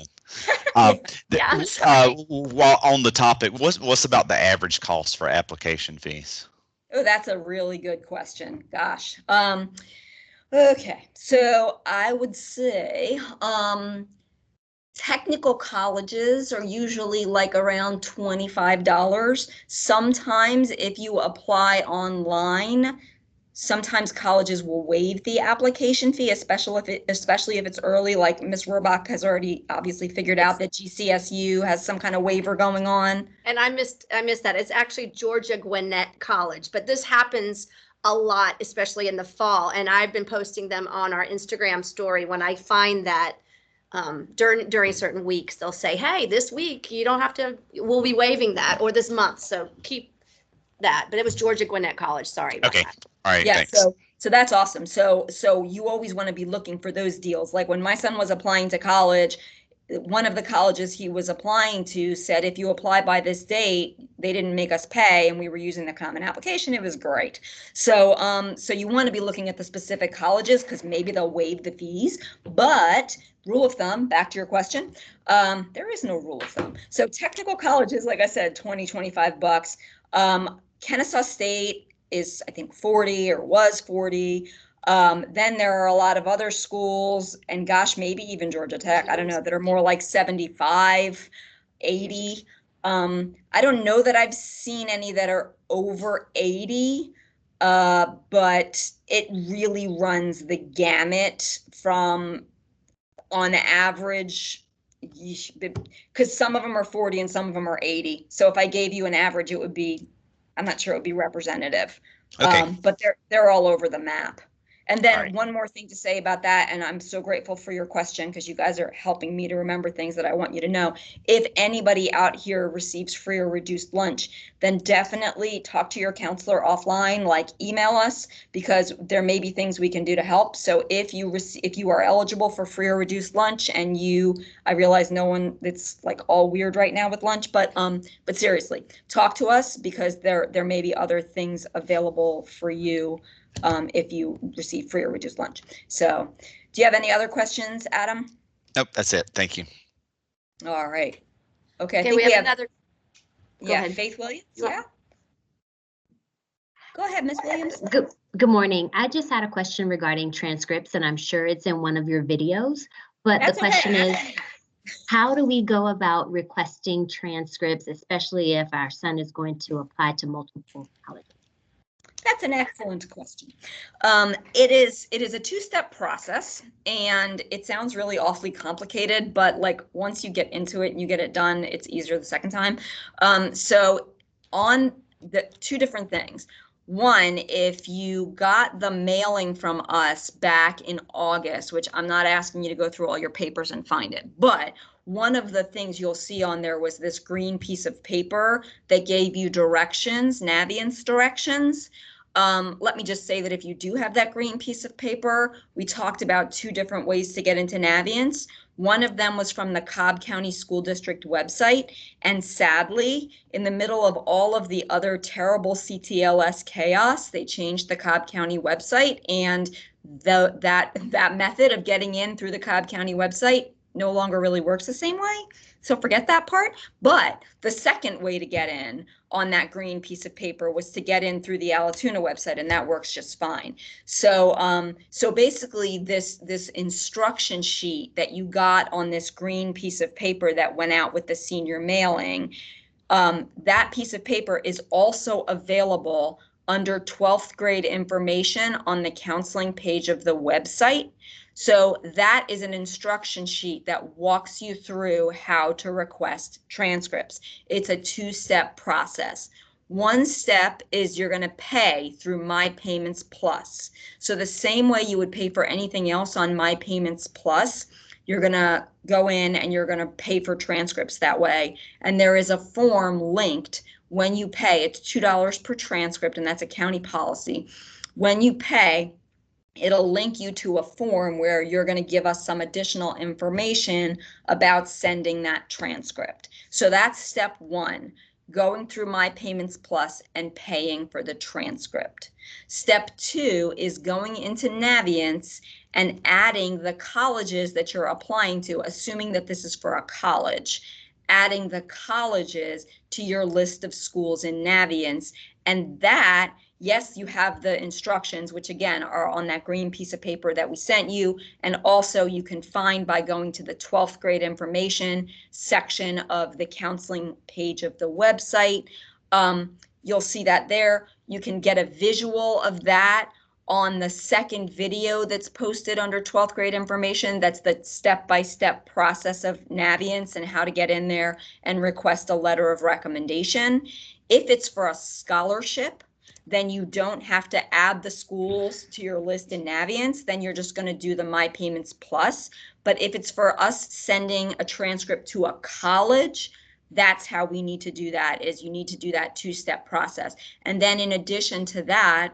then. Yeah, I'm sorry. While on the topic, what's about the average cost for application fees? Oh, that's a really good question. Gosh. Okay, so I would say technical colleges are usually like around $25. Sometimes if you apply online, sometimes colleges will waive the application fee, especially if it's early, like Ms. Rohrbach has already obviously figured out that GCSU has some kind of waiver going on. And I missed that. It's actually Georgia Gwinnett College, but this happens a lot, especially in the fall. And I've been posting them on our Instagram story when I find that during certain weeks, they'll say, hey, this week you don't have to, we'll be waiving that, or this month. So keep that. But it was Georgia Gwinnett College. Sorry about Okay. that. All right, Yeah, thanks. so that's awesome. So you always want to be looking for those deals. Like when my son was applying to college, one of the colleges he was applying to said, if you apply by this date, they didn't make us pay, and we were using the common application. It was great. So you want to be looking at the specific colleges because maybe they'll waive the fees. But rule of thumb, back to your question, there is no rule of thumb. So technical colleges, like I said, $20-25. Kennesaw State is, I think, 40 or was 40. Then there are a lot of other schools, and gosh, maybe even Georgia Tech, I don't know, that are more like 75, 80. I don't know that I've seen any that are over 80, but it really runs the gamut from, on average, because some of them are 40 and some of them are 80. So if I gave you an average, it would be, I'm not sure it would be representative. Okay. But they're all over the map. And then All right. one more thing to say about that, and I'm so grateful for your question because you guys are helping me to remember things that I want you to know. If anybody out here receives free or reduced lunch, then definitely talk to your counselor offline, like email us, because there may be things we can do to help. So if you are eligible for free or reduced lunch, and I realize no one, it's like all weird right now with lunch, but seriously, talk to us because there may be other things available for you if you receive free or reduced lunch. So do you have any other questions, Adam? Nope, that's it. Thank you. All right. Okay, I Okay, think we have another. Go yeah, ahead. Faith Williams, Yeah. yeah. Go ahead, Ms. Williams. Good morning. I just had a question regarding transcripts, and I'm sure it's in one of your videos. But That's the question okay. is, how do we go about requesting transcripts, especially if our son is going to apply to multiple colleges? That's an excellent question. It is a two-step process, and it sounds really awfully complicated, but like once you get into it and you get it done, it's easier the second time. So on the two different things. One, if you got the mailing from us back in August, which I'm not asking you to go through all your papers and find it, but one of the things you'll see on there was this green piece of paper that gave you directions, Naviance directions. Let me just say that if you do have that green piece of paper, we talked about two different ways to get into Naviance. One of them was from the Cobb County School District website. And sadly, in the middle of all of the other terrible CTLS chaos, they changed the Cobb County website, and that method of getting in through the Cobb County website no longer really works the same way. So forget that part. But the second way to get in on that green piece of paper was to get in through the Allatoona website, and that works just fine. So so basically this instruction sheet that you got on this green piece of paper that went out with the senior mailing, that piece of paper is also available under 12th grade information on the counseling page of the website. So that is an instruction sheet that walks you through how to request transcripts. It's a two-step process. One step is you're going to pay through My Payments Plus. So the same way you would pay for anything else on My Payments Plus, you're going to go in and you're going to pay for transcripts that way. And there is a form linked when you pay. It's $2 per transcript, and that's a county policy. When you pay, it'll link you to a form where you're going to give us some additional information about sending that transcript. So that's step one, going through My Payments Plus and paying for the transcript. Step two is going into Naviance and adding the colleges that you're applying to, assuming that this is for a college, adding the colleges to your list of schools in Naviance. And that, yes, you have the instructions, which again are on that green piece of paper that we sent you. And also you can find by going to the 12th grade information section of the counseling page of the website. You'll see that there. You can get a visual of that on the second video that's posted under 12th grade information. That's the step-by-step process of Naviance and how to get in there and request a letter of recommendation. If it's for a scholarship, then you don't have to add the schools to your list in Naviance. Then you're just going to do the My Payments Plus. But if it's for us sending a transcript to a college, that's how we need to do that, is you need to do that two-step process. And then in addition to that,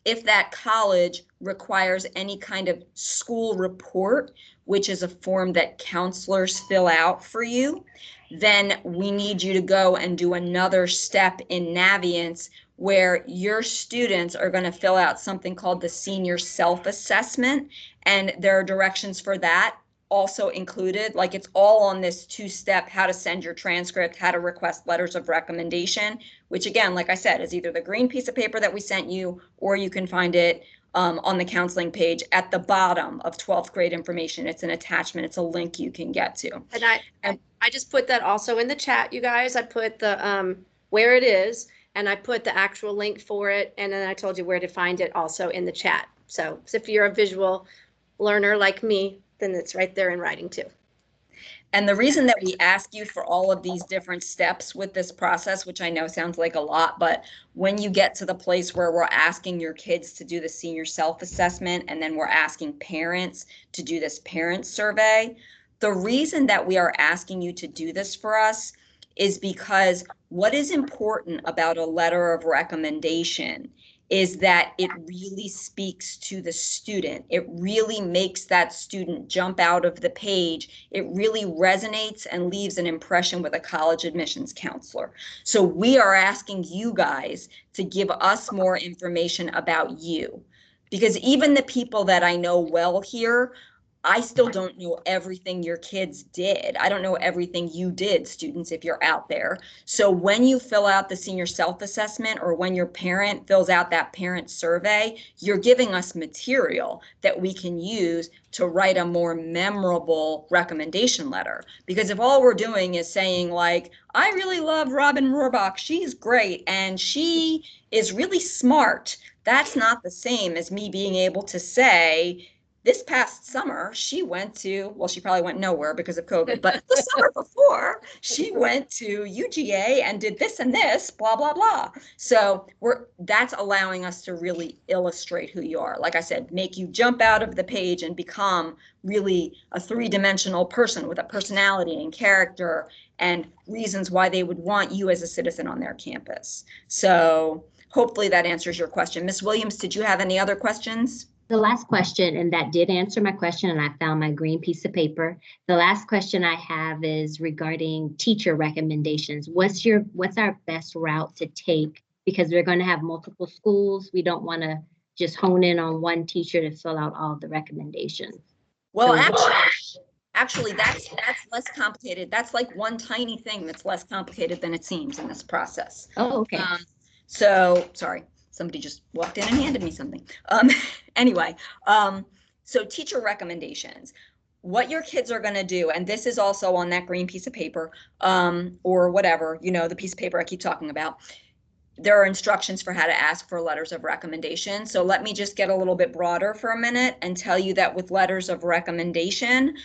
if that college requires any kind of school report, which is a form that counselors fill out for you, then we need you to go and do another step in Naviance where your students are going to fill out something called the senior self-assessment. And there are directions for that also included. Like, it's all on this two-step, how to send your transcript, how to request letters of recommendation, which again, like I said, is either the green piece of paper that we sent you, or you can find it on the counseling page at the bottom of 12th grade information. It's an attachment. It's a link you can get to. And I just put that also in the chat, you guys. I put the where it is, and I put the actual link for it, and then I told you where to find it also in the chat. So if you're a visual learner like me, then it's right there in writing too. And the reason that we ask you for all of these different steps with this process, which I know sounds like a lot, but when you get to the place where we're asking your kids to do the senior self-assessment, and then we're asking parents to do this parent survey, the reason that we are asking you to do this for us is because what is important about a letter of recommendation is that it really speaks to the student. It really makes that student jump out of the page. It really resonates and leaves an impression with a college admissions counselor. So we are asking you guys to give us more information about you, because even the people that I know well here, I still don't know everything your kids did. I don't know everything you did, students, if you're out there. So when you fill out the senior self-assessment, or when your parent fills out that parent survey, you're giving us material that we can use to write a more memorable recommendation letter. Because if all we're doing is saying, like, I really love Robin Rohrbach, she's great, and she is really smart, that's not the same as me being able to say, this past summer, she went to, well, she probably went nowhere because of COVID, but the summer before, she went to UGA and did this and this, blah, blah, blah. So that's allowing us to really illustrate who you are. Like I said, make you jump out of the page and become really a three-dimensional person with a personality and character and reasons why they would want you as a citizen on their campus. So hopefully that answers your question. Ms. Williams, did you have any other questions? The last question, and that did answer my question, and I found my green piece of paper. The last question I have is regarding teacher recommendations. What's our best route to take? Because we're going to have multiple schools. We don't want to just hone in on one teacher to fill out all the recommendations. Well, So actually, Actually, that's less complicated. That's like one tiny thing that's less complicated than it seems in this process. Oh, okay. So, sorry, somebody just walked in and handed me something. Anyway, so teacher recommendations. What your kids are going to do, and this is also on that green piece of paper, or whatever, you know, the piece of paper I keep talking about. There are instructions for how to ask for letters of recommendation. So let me just get a little bit broader for a minute and tell you that with letters of recommendation,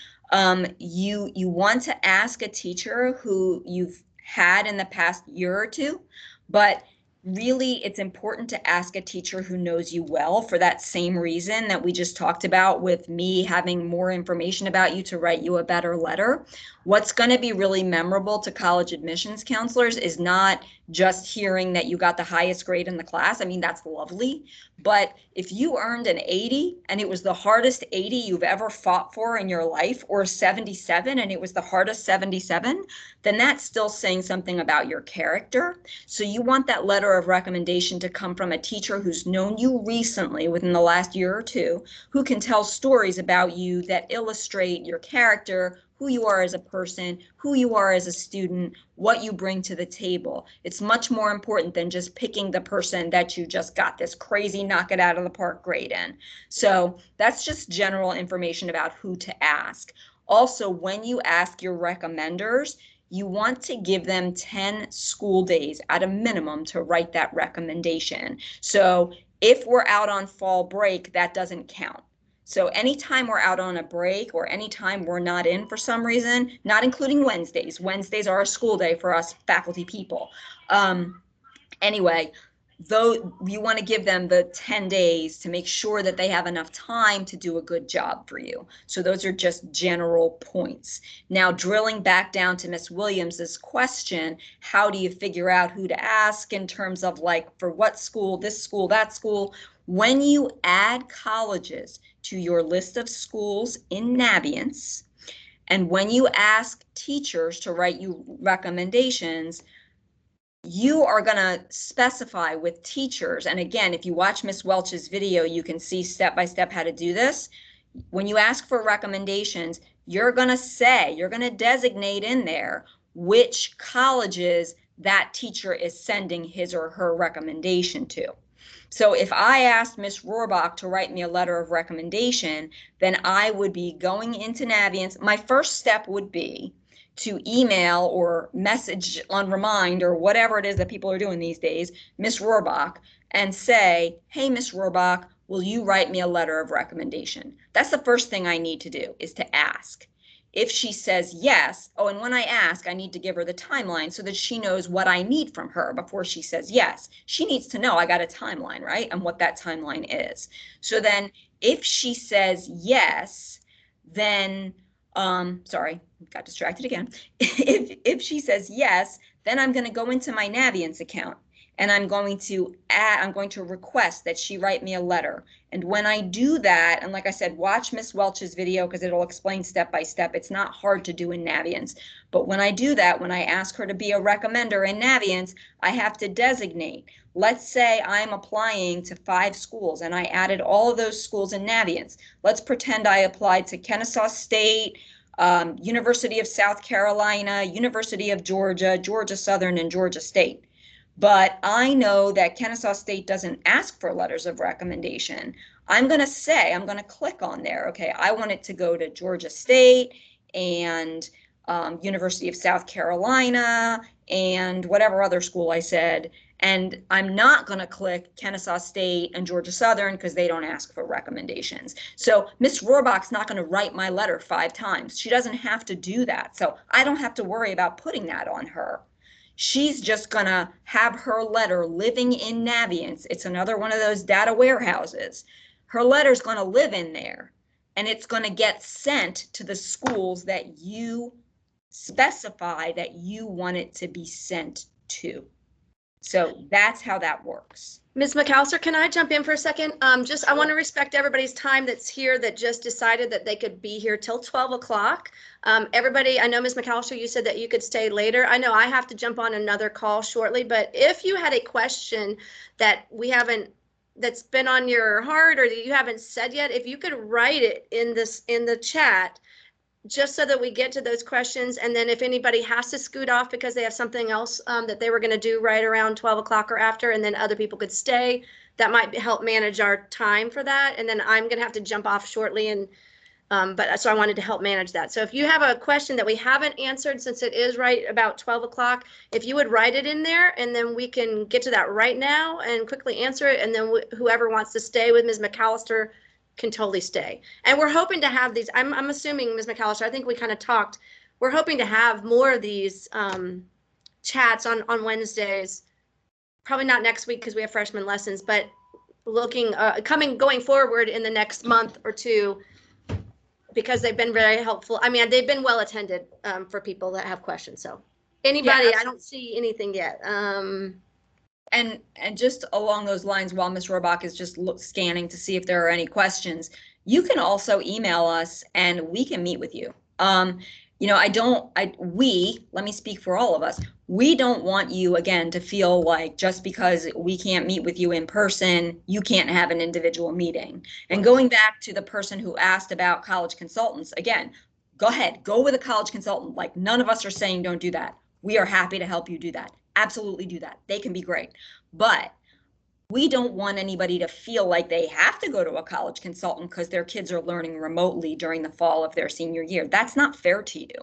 you want to ask a teacher who you've had in the past year or two, but really it's important to ask a teacher who knows you well for that same reason that we just talked about with me having more information about you to write you a better letter. What's going to be really memorable to college admissions counselors is not just hearing that you got the highest grade in the class. I mean, that's lovely. But if you earned an 80 and it was the hardest 80 you've ever fought for in your life, or 77 and it was the hardest 77, then that's still saying something about your character. So you want that letter of recommendation to come from a teacher who's known you recently within the last year or two, who can tell stories about you that illustrate your character, who you are as a person, who you are as a student, what you bring to the table. It's much more important than just picking the person that you just got this crazy knock it out of the park grade in. So that's just general information about who to ask. Also, when you ask your recommenders, you want to give them 10 school days at a minimum to write that recommendation. So if we're out on fall break, that doesn't count. So anytime we're out on a break or anytime we're not in for some reason, not including Wednesdays. Wednesdays are a school day for us faculty people. Anyway, though you want to give them the 10 days to make sure that they have enough time to do a good job for you. So those are just general points. Now, drilling back down to Ms. Williams's question, how do you figure out who to ask in terms of like for what school, this school, that school? When you add colleges to your list of schools in Naviance, and when you ask teachers to write you recommendations, you are going to specify with teachers. And again, if you watch Ms. Welch's video, you can see step by step how to do this. When you ask for recommendations, you're going to designate in there which colleges that teacher is sending his or her recommendation to. So if I asked Ms. Rohrbach to write me a letter of recommendation, then I would be going into Naviance. My first step would be to email or message on Remind or whatever it is that people are doing these days, Ms. Rohrbach, and say, hey, Ms. Rohrbach, will you write me a letter of recommendation? That's the first thing I need to do, is to ask. If she says yes, oh, and when I ask, I need to give her the timeline so that she knows what I need from her before she says yes. She needs to know I got a timeline, right? And what that timeline is. So then if she says yes, then, sorry, got distracted again. If she says yes, then I'm going to go into my Naviance account and I'm going to request that she write me a letter. And when I do that, and like I said, watch Ms. Welch's video because it'll explain step by step. It's not hard to do in Naviance. But when I do that, when I ask her to be a recommender in Naviance, I have to designate. Let's say I'm applying to 5 schools and I added all of those schools in Naviance. Let's pretend I applied to Kennesaw State, University of South Carolina, University of Georgia, Georgia Southern, and Georgia State. But I know that Kennesaw State doesn't ask for letters of recommendation. I'm going to click on there. Okay, I want it to go to Georgia State and University of South Carolina and whatever other school I said. And I'm not going to click Kennesaw State and Georgia Southern because they don't ask for recommendations. So Ms. Rohrbach's not going to write my letter 5 times. She doesn't have to do that. So I don't have to worry about putting that on her. She's just going to have her letter living in Naviance. It's another one of those data warehouses. Her letter's going to live in there, and it's going to get sent to the schools that you specify that you want it to be sent to. So that's how that works. Ms. McAllister, can I jump in for a second? I want to respect everybody's time that's here that just decided that they could be here till 12 o'clock. Everybody, I know Ms. McAllister, you said that you could stay later. I know I have to jump on another call shortly, but if you had a question that that's been on your heart or that you haven't said yet, if you could write it in the chat, just so that we get to those questions. And then if anybody has to scoot off because they have something else that they were going to do right around 12 o'clock or after, and then other people could stay, that might help manage our time for that. And then I'm going to have to jump off shortly. And but so I wanted to help manage that. So if you have a question that we haven't answered, since it is right about 12 o'clock, if you would write it in there, and then we can get to that right now and quickly answer it. And then whoever wants to stay with Ms. McAllister can totally stay. And we're hoping to have these, I'm assuming, Ms. McAllister, I think we kind of talked, we're hoping to have more of these chats on Wednesdays. Probably not next week because we have freshman lessons, but looking, going forward in the next month or two, because they've been very helpful. I mean, they've been well attended for people that have questions. So anybody, Yeah, I don't see anything yet. And just along those lines, while Ms. Rohrbach is just scanning to see if there are any questions, you can also email us and we can meet with you. You know, let me speak for all of us. We don't want you, again, to feel like just because we can't meet with you in person, you can't have an individual meeting. And going back to the person who asked about college consultants, again, go ahead, go with a college consultant. Like, none of us are saying don't do that. We are happy to help you do that. Absolutely do that. They can be great. But we don't want anybody to feel like they have to go to a college consultant because their kids are learning remotely during the fall of their senior year. That's not fair to you.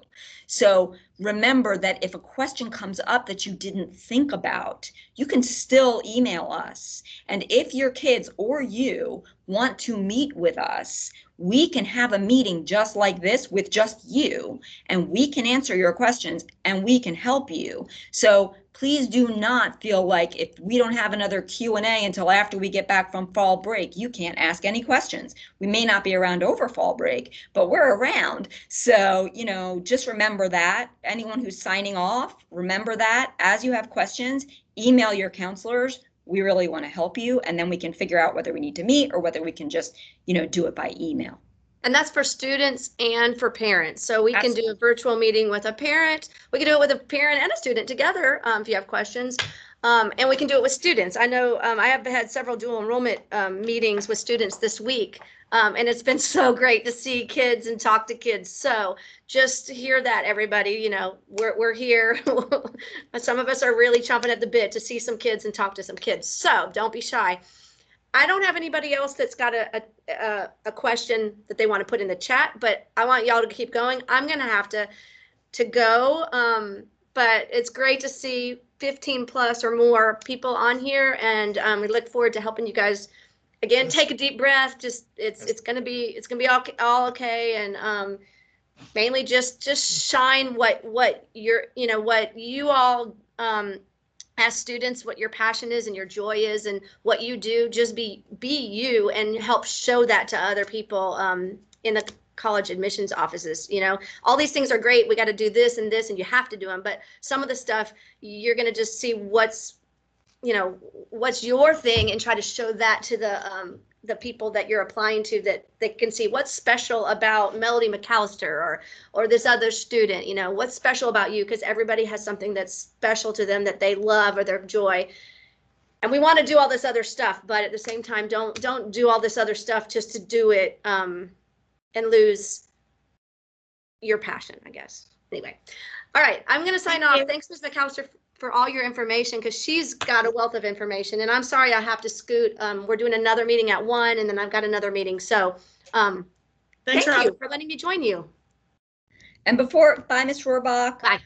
So remember that if a question comes up that you didn't think about, you can still email us. And if your kids or you want to meet with us, we can have a meeting just like this with just you, and we can answer your questions and we can help you. So please do not feel like if we don't have another Q&A until after we get back from fall break, you can't ask any questions. We may not be around over fall break, but we're around. So, you know, just remember that. Anyone who's signing off, remember that. As you have questions, email your counselors. We really want to help you, and then we can figure out whether we need to meet or whether we can just, you know, do it by email. And that's for students and for parents. So we can do Absolutely. a virtual meeting with a parent. We can do it with a parent and a student together if you have questions. And we can do it with students. I know I have had several dual enrollment meetings with students this week. And it's been so great to see kids and talk to kids. So just hear that, everybody, you know, we're here. Some of us are really chomping at the bit to see some kids and talk to some kids. So don't be shy. I don't have anybody else that's got a question that they want to put in the chat, but I want y'all to keep going. I'm going to have to go, but it's great to see 15 plus or more people on here, and we look forward to helping you guys. Again, take a deep breath. Just it's gonna be all okay, and mainly just shine what you all as students, what your passion is and your joy is and what you do. Just be you and help show that to other people in the college admissions offices. You know, all these things are great. We got to do this and this, and you have to do them. But some of the stuff, you're going to just see what's your thing and try to show that to the people that you're applying to, that they can see what's special about Melody McAllister or this other student. You know, what's special about you, because everybody has something that's special to them that they love or their joy. And we want to do all this other stuff, but at the same time, don't do all this other stuff just to do it and lose your passion, I guess. Anyway, all right, I'm going to sign off. Thanks, Ms. McAllister, for all your information, because she's got a wealth of information. And I'm sorry I have to scoot. We're doing another meeting at 1, and then I've got another meeting. So thank you for letting me join you. And bye, Ms. Rohrbach. Bye.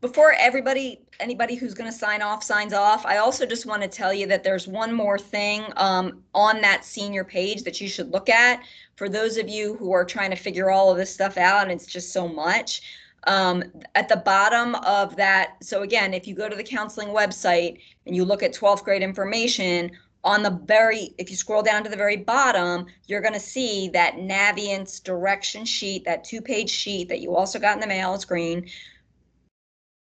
Before anybody who's going to sign off signs off, I also just want to tell you that there's one more thing on that senior page that you should look at. For those of you who are trying to figure all of this stuff out, and it's just so much. At the bottom of that, so again, if you go to the counseling website and you look at 12th grade information, if you scroll down to the very bottom, you're going to see that Navient's direction sheet, that 2-page sheet that you also got in the mail. It's green.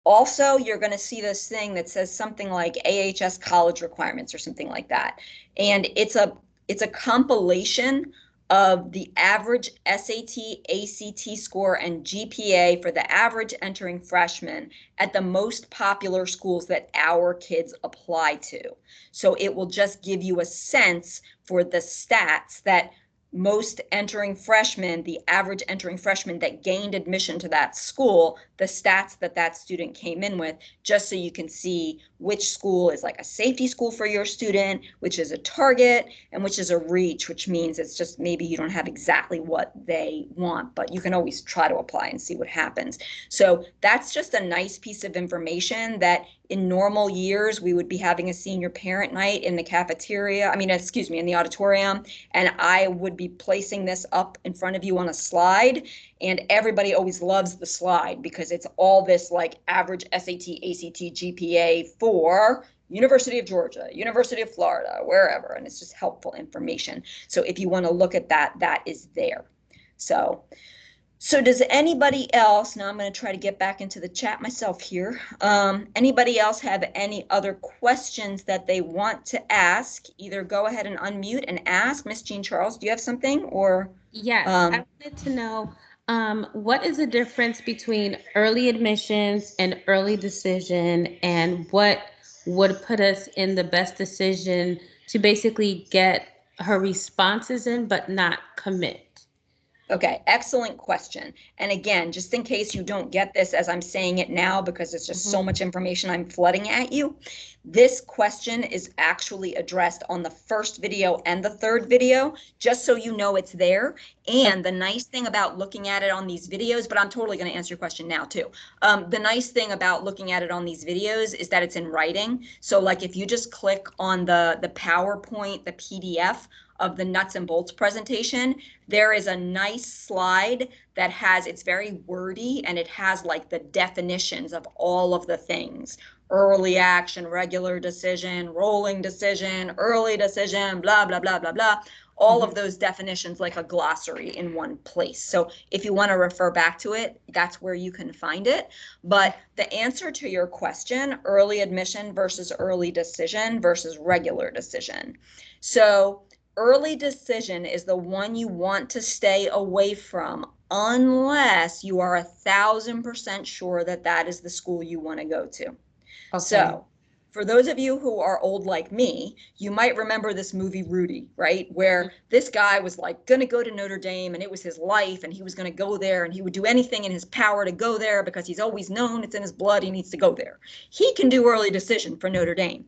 Also, you're going to see this thing that says something like AHS college requirements or something like that. And it's a compilation of the average SAT, ACT score, and GPA for the average entering freshman at the most popular schools that our kids apply to. So it will just give you a sense for the stats that most entering freshmen, the average entering freshman that gained admission to that school, the stats that that student came in with, just so you can see which school is like a safety school for your student, which is a target, and which is a reach, which means it's just maybe you don't have exactly what they want, but you can always try to apply and see what happens. So that's just a nice piece of information that in normal years, we would be having a senior parent night in the cafeteria, in the auditorium, and I would be placing this up in front of you on a slide, and everybody always loves the slide because it's all this like average SAT, ACT, GPA for University of Georgia, University of Florida, wherever, and it's just helpful information. So if you want to look at that, that is there. So does anybody else, now I'm going to try to get back into the chat myself here. Anybody else have any other questions that they want to ask? Either go ahead and unmute and ask. Miss Jean Charles, do you have something or? Yes, I wanted to know, what is the difference between early admissions and early decision, and what would put us in the best decision to basically get her responses in but not commit? Okay, excellent question. And again, just in case you don't get this as I'm saying it now, because it's just so much information I'm flooding at you, this question is actually addressed on the first video and the third video, just so you know it's there. And the nice thing about looking at it on these videos, but I'm totally going to answer your question now too. The nice thing about looking at it on these videos is that it's in writing. So like if you just click on the PowerPoint, the PDF of the nuts and bolts presentation, there is a nice slide that has, it's very wordy, and it has like the definitions of all of the things: early action, regular decision, rolling decision, early decision, blah, blah, blah, blah, blah. All of those definitions, like a glossary in one place. So if you want to refer back to it, that's where you can find it. But the answer to your question, early admission versus early decision versus regular decision. So early decision is the one you want to stay away from unless you are 1,000% sure that that is the school you want to go to. Okay. So for those of you who are old like me, you might remember this movie Rudy, right? Where this guy was like going to go to Notre Dame and it was his life and he was going to go there and he would do anything in his power to go there because he's always known it's in his blood, he needs to go there. He can do early decision for Notre Dame.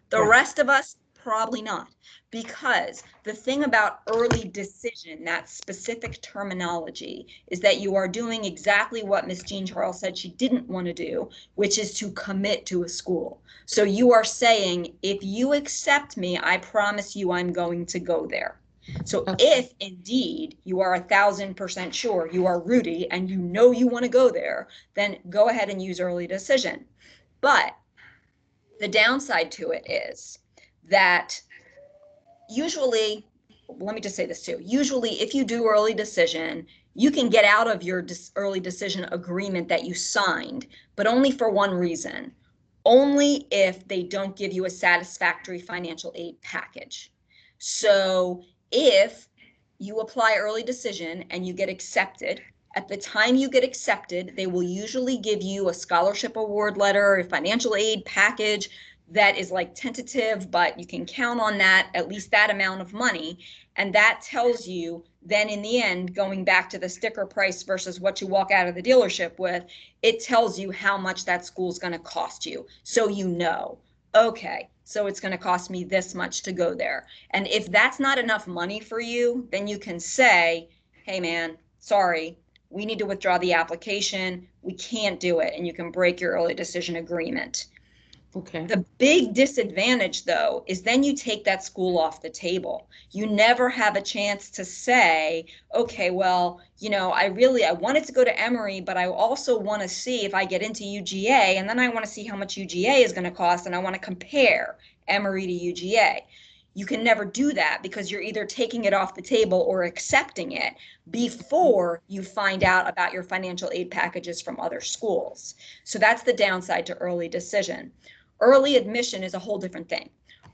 The rest of us, probably not. Because the thing about early decision, that specific terminology, is that you are doing exactly what Miss Jean Charles said she didn't want to do, which is to commit to a school. So you are saying, if you accept me, I promise you I'm going to go there. So if indeed you are 1,000% sure you are Rudy and you know you want to go there, then go ahead and use early decision. But the downside to it is that usually, let me just say this too, usually if you do early decision, you can get out of your early decision agreement that you signed, but only for one reason, only if they don't give you a satisfactory financial aid package. So if you apply early decision and you get accepted, at the time you get accepted, they will usually give you a scholarship award letter, a financial aid package that is like tentative, but you can count on that, at least that amount of money. And that tells you then in the end, going back to the sticker price versus what you walk out of the dealership with, it tells you how much that school is going to cost you. So you know, okay, so it's going to cost me this much to go there. And if that's not enough money for you, then you can say, hey man, sorry, we need to withdraw the application. We can't do it. And you can break your early decision agreement. Okay. The big disadvantage, though, is then you take that school off the table. You never have a chance to say, okay, well, you know, I wanted to go to Emory, but I also want to see if I get into UGA, and then I want to see how much UGA is going to cost, and I want to compare Emory to UGA. You can never do that because you're either taking it off the table or accepting it before you find out about your financial aid packages from other schools. So that's the downside to early decision. Early admission is a whole different thing.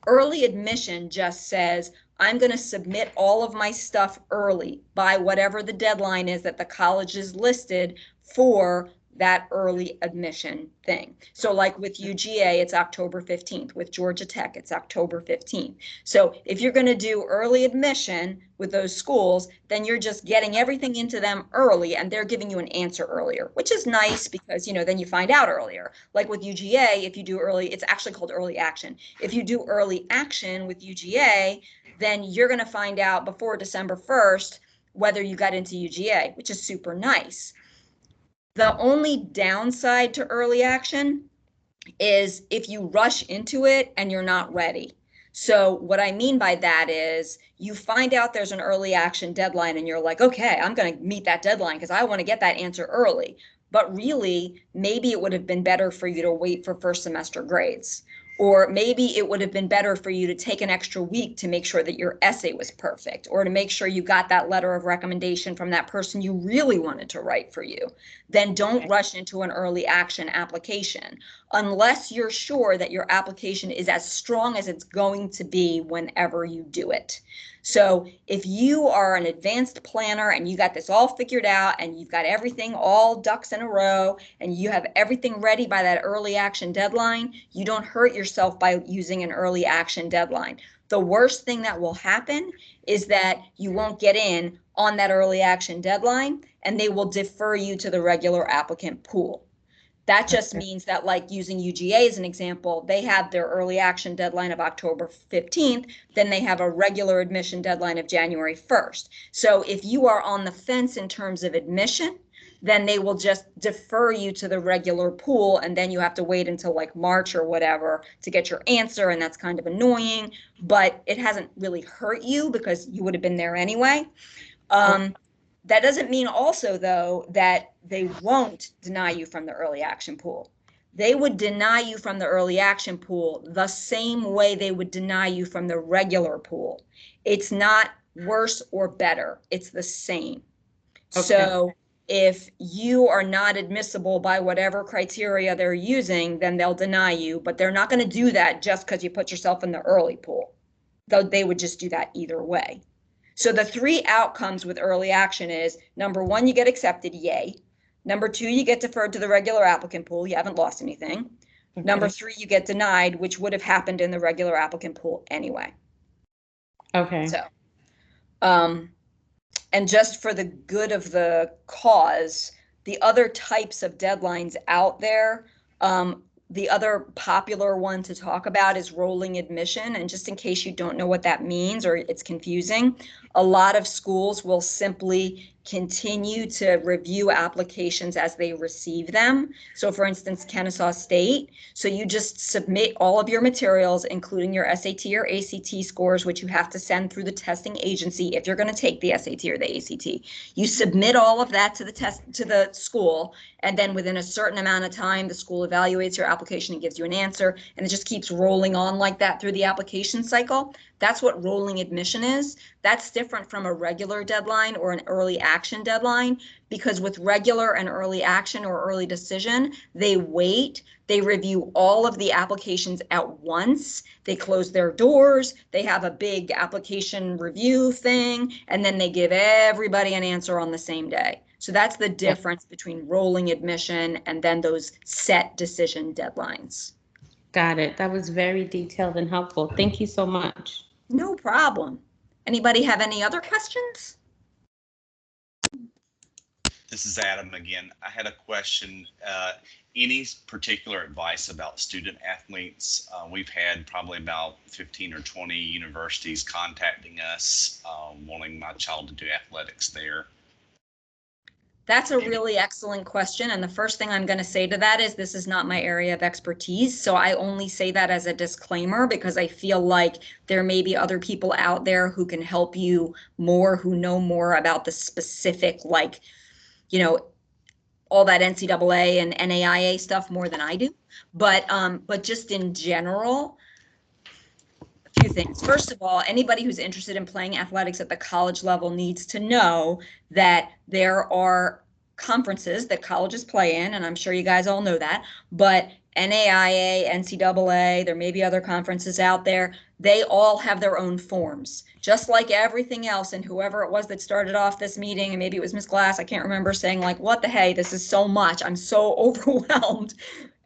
Early admission just says, I'm going to submit all of my stuff early by whatever the deadline is that the college is listed for that early admission thing. So like with UGA, it's October 15th. With Georgia Tech, it's October 15th. So if you're going to do early admission with those schools, then you're just getting everything into them early and they're giving you an answer earlier, which is nice because, you know, then you find out earlier. Like with UGA, if you do early, it's actually called early action. If you do early action with UGA, then you're going to find out before December 1st whether you got into UGA, which is super nice. The only downside to early action is if you rush into it and you're not ready. So what I mean by that is you find out there's an early action deadline and you're like, okay, I'm going to meet that deadline because I want to get that answer early. But really, maybe it would have been better for you to wait for first semester grades. Or maybe it would have been better for you to take an extra week to make sure that your essay was perfect, or to make sure you got that letter of recommendation from that person you really wanted to write for you. Then don't rush into an early action application unless you're sure that your application is as strong as it's going to be whenever you do it. So if you are an advanced planner and you got this all figured out and you've got everything, all ducks in a row, and you have everything ready by that early action deadline, you don't hurt yourself by using an early action deadline. The worst thing that will happen is that you won't get in on that early action deadline and they will defer you to the regular applicant pool. That just means that, like using UGA as an example, they have their early action deadline of October 15th, then they have a regular admission deadline of January 1st. So if you are on the fence in terms of admission, then they will just defer you to the regular pool, and then you have to wait until like March or whatever to get your answer, and that's kind of annoying, but it hasn't really hurt you because you would have been there anyway. That doesn't mean also, though, that they won't deny you from the early action pool. They would deny you from the early action pool the same way they would deny you from the regular pool. It's not worse or better. It's the same. Okay. So if you are not admissible by whatever criteria they're using, then they'll deny you, but they're not going to do that just because you put yourself in the early pool. Though they would just do that either way. So the three outcomes with early action is, number one, you get accepted, yay. Number two, you get deferred to the regular applicant pool. You haven't lost anything. Okay. Number three, you get denied, which would have happened in the regular applicant pool anyway. Okay. So, and just for the good of the cause, the other types of deadlines out there, the other popular one to talk about is rolling admission. And just in case you don't know what that means or it's confusing, a lot of schools will simply continue to review applications as they receive them. So for instance, Kennesaw State. So you just submit all of your materials, including your SAT or ACT scores, which you have to send through the testing agency if you're going to take the SAT or the ACT. You submit all of that to the school, and then within a certain amount of time, the school evaluates your application and gives you an answer, and it just keeps rolling on like that through the application cycle. That's what rolling admission is. That's different from a regular deadline or an early action deadline, because with regular and early action or early decision, they wait, they review all of the applications at once, they close their doors, they have a big application review thing, and then they give everybody an answer on the same day. So that's the difference between rolling admission and then those set decision deadlines. Got it. That was very detailed and helpful. Thank you so much. No problem. Anybody have any other questions? This is Adam again. I had a question. Any particular advice about student athletes? We've had probably about 15 or 20 universities contacting us, wanting my child to do athletics there. That's a really excellent question. And the first thing I'm going to say to that is this is not my area of expertise. So I only say that as a disclaimer because I feel like there may be other people out there who can help you more, who know more about the specific, like, you know, all that NCAA and NAIA stuff more than I do. But just in general, a few things. First of all, anybody who's interested in playing athletics at the college level needs to know that there are conferences that colleges play in, and I'm sure you guys all know that, but NAIA, NCAA, there may be other conferences out there. They all have their own forms, just like everything else. And whoever it was that started off this meeting, and maybe it was Ms. Glass, I can't remember, saying like, what the hey, this is so much. I'm so overwhelmed.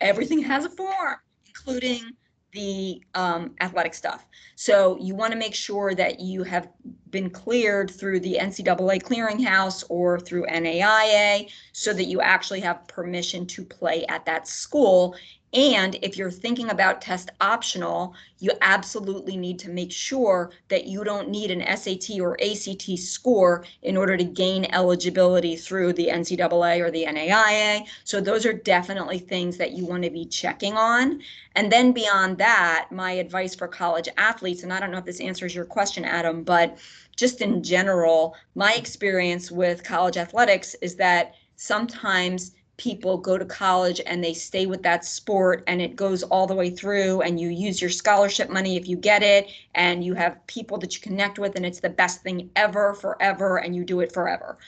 Everything has a form, including the athletic stuff. So you want to make sure that you have been cleared through the NCAA clearinghouse or through NAIA so that you actually have permission to play at that school. And if you're thinking about test optional, you absolutely need to make sure that you don't need an SAT or ACT score in order to gain eligibility through the NCAA or the NAIA. So those are definitely things that you want to be checking on. And then beyond that, my advice for college athletes, and I don't know if this answers your question, Adam, but just in general, my experience with college athletics is that sometimes people go to college and they stay with that sport and it goes all the way through, and you use your scholarship money if you get it, and you have people that you connect with, and it's the best thing ever, forever, and you do it forever.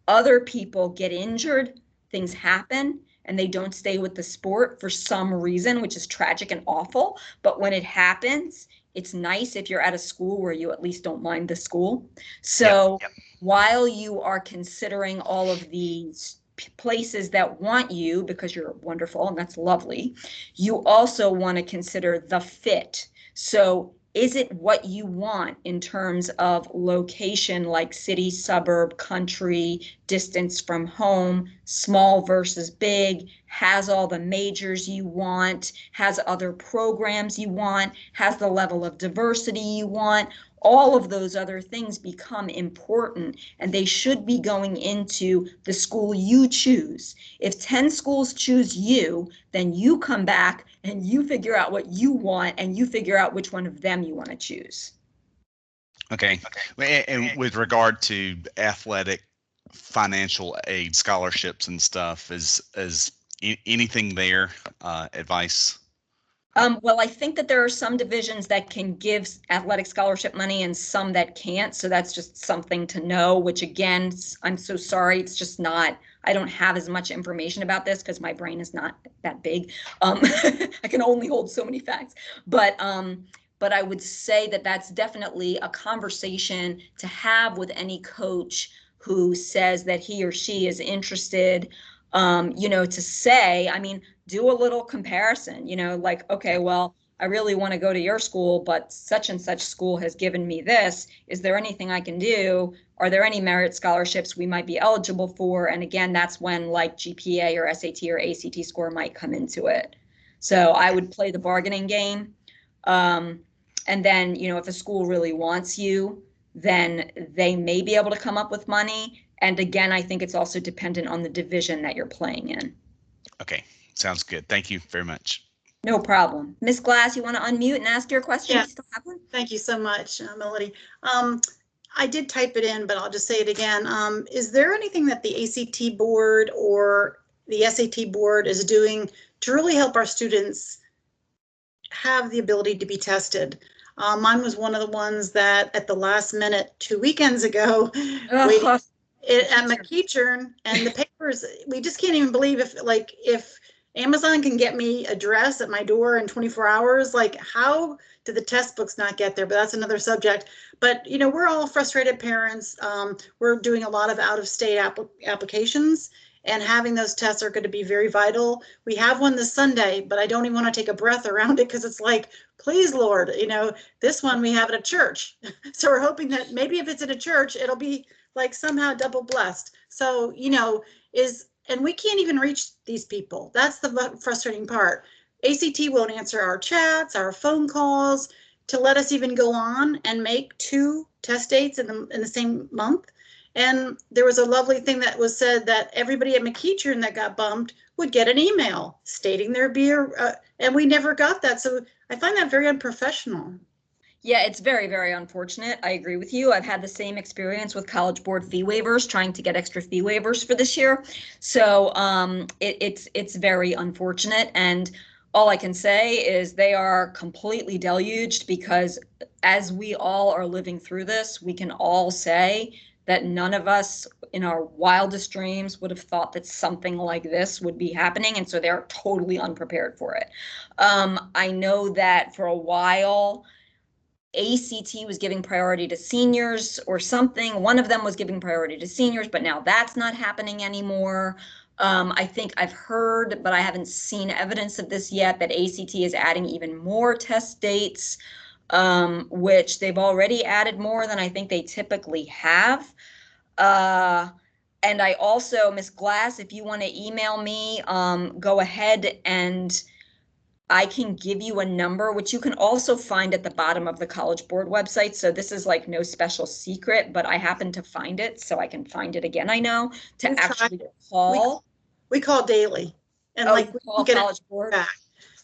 Other people get injured, things happen, and they don't stay with the sport for some reason, which is tragic and awful. But when it happens, it's nice if you're at a school where you at least don't mind the school. So while you are considering all of these places that want you because you're wonderful and that's lovely, you also want to consider the fit. So is it what you want in terms of location, like city, suburb, country, distance from home, small versus big, has all the majors you want, has other programs you want, has the level of diversity you want? All of those other things become important, and they should be going into the school you choose. If 10 schools choose you, then you come back and you figure out what you want, and you figure out which one of them you want to choose. Okay. And with regard to athletic financial aid, scholarships and stuff, is anything there, advice? Well, I think that there are some divisions that can give athletic scholarship money and some that can't. So that's just something to know, which again, I'm so sorry. It's just not, I don't have as much information about this because my brain is not that big. I can only hold so many facts, but I would say that that's definitely a conversation to have with any coach who says that he or she is interested, to say, I mean, do a little comparison, like, okay, well, I really want to go to your school, but such and such school has given me this. Is there anything I can do? Are there any merit scholarships we might be eligible for? And again, that's when like GPA or SAT or ACT score might come into it. So I would play the bargaining game. And then, if a school really wants you, then they may be able to come up with money. And again, I think it's also dependent on the division that you're playing in. Okay, sounds good. Thank you very much. No problem. Ms. Glass, you want to unmute and ask your question? Yeah. You still have one? Thank you so much, Melody. I did type it in, but I'll just say it again. Is there anything that the ACT board or the SAT board is doing to really help our students have the ability to be tested? Mine was one of the ones that at the last minute 2 weekends ago, at McEachern, and the papers, we just can't even believe if Amazon can get me a dress at my door in 24 hours, like how did the test books not get there? But that's another subject. But, we're all frustrated parents. We're doing a lot of out-of-state applications, and having those tests are going to be very vital. We have one this Sunday, but I don't even want to take a breath around it because it's like, please, Lord, this one we have at a church. So we're hoping that maybe if it's at a church, it'll be like somehow double blessed. So, and we can't even reach these people. That's the frustrating part. ACT won't answer our chats, our phone calls to let us even go on and make 2 test dates in the same month. And there was a lovely thing that was said that everybody at McEachern that got bumped would get an email stating their and we never got that. So I find that very unprofessional. Yeah, it's very, very unfortunate. I agree with you. I've had the same experience with College Board fee waivers, trying to get extra fee waivers for this year. So it's very unfortunate. And all I can say is they are completely deluged, because as we all are living through this, we can all say that none of us in our wildest dreams would have thought that something like this would be happening. And so they're totally unprepared for it. I know that for a while, ACT was giving priority to seniors or something. One of them was giving priority to seniors, but now that's not happening anymore. I think I've heard, but I haven't seen evidence of this yet, that ACT is adding even more test dates, which they've already added more than I think they typically have. And I also, Ms. Glass, if you want to email me, go ahead and I can give you a number, which you can also find at the bottom of the College Board website. So this is like no special secret, but I happen to find it, so I can find it again, I know, to We've actually tried. call. We call daily. And Oh, like, you call get it College Board? back.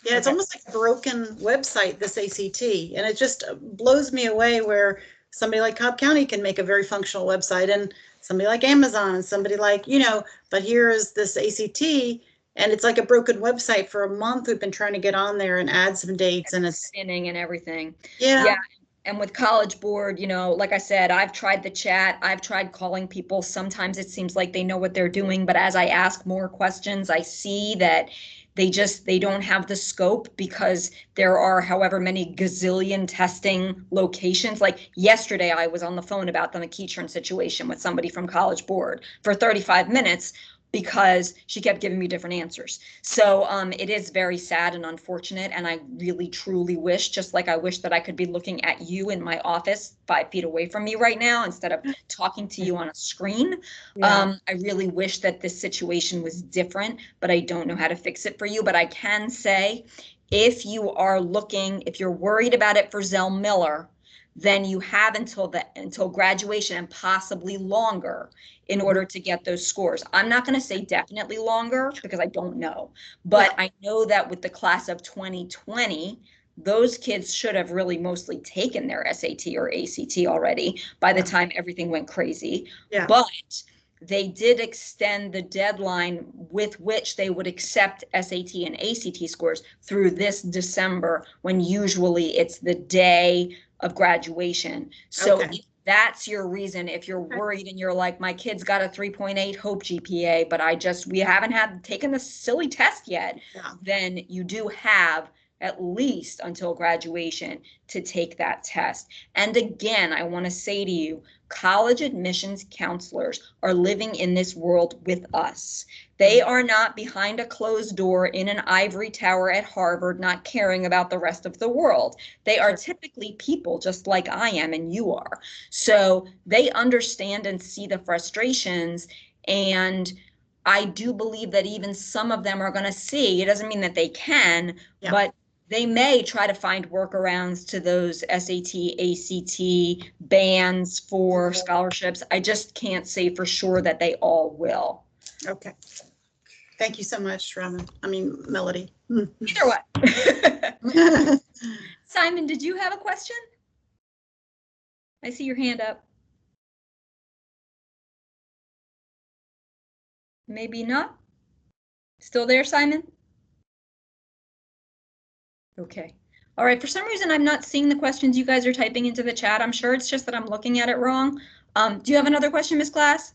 Yeah, it's Okay. almost like a broken website, this ACT. And it just blows me away where somebody like Cobb County can make a very functional website, and somebody like Amazon, and somebody like, but here is this ACT, and it's like a broken website. For a month, we've been trying to get on there and add some dates, and it's, Spinning and everything. yeah. And with College Board, like I said, I've tried the chat, I've tried calling people. Sometimes it seems like they know what they're doing, but as I ask more questions, I see that they don't have the scope, because there are however many gazillion testing locations. Like yesterday, I was on the phone about the McEachern situation with somebody from College Board for 35 minutes, because she kept giving me different answers. So it is very sad and unfortunate. And I really, truly wish, just like I wish that I could be looking at you in my office 5 feet away from me right now, instead of talking to you on a screen. Yeah. I really wish that this situation was different, but I don't know how to fix it for you. But I can say, if you are looking, if you're worried about it for Zell Miller, then you have until graduation, and possibly longer, in order to get those scores. I'm not going to say definitely longer, because I don't know, but I know that with the class of 2020, those kids should have really mostly taken their SAT or ACT already by the time everything went crazy. Yeah. But they did extend the deadline with which they would accept SAT and ACT scores through this December, when usually it's the day of graduation. So Okay. if that's your reason, if you're worried and you're like, my kid's got a 3.8 Hope GPA, but we haven't taken the silly test yet, Yeah. then you do have at least until graduation to take that test. And again, I want to say to you, college admissions counselors are living in this world with us. They are not behind a closed door in an ivory tower at Harvard, not caring about the rest of the world. They are typically people just like I am and you are. So they understand and see the frustrations. And I do believe that even some of them are going to see, it doesn't mean that they can, but they may try to find workarounds to those SAT, ACT bans for scholarships. I just can't say for sure that they all will. Okay. Thank you so much, Melody. Either way. Simon, did you have a question? I see your hand up. Maybe not. Still there, Simon? Okay. All right. For some reason, I'm not seeing the questions you guys are typing into the chat. I'm sure it's just that I'm looking at it wrong. Do you have another question, Ms. Glass?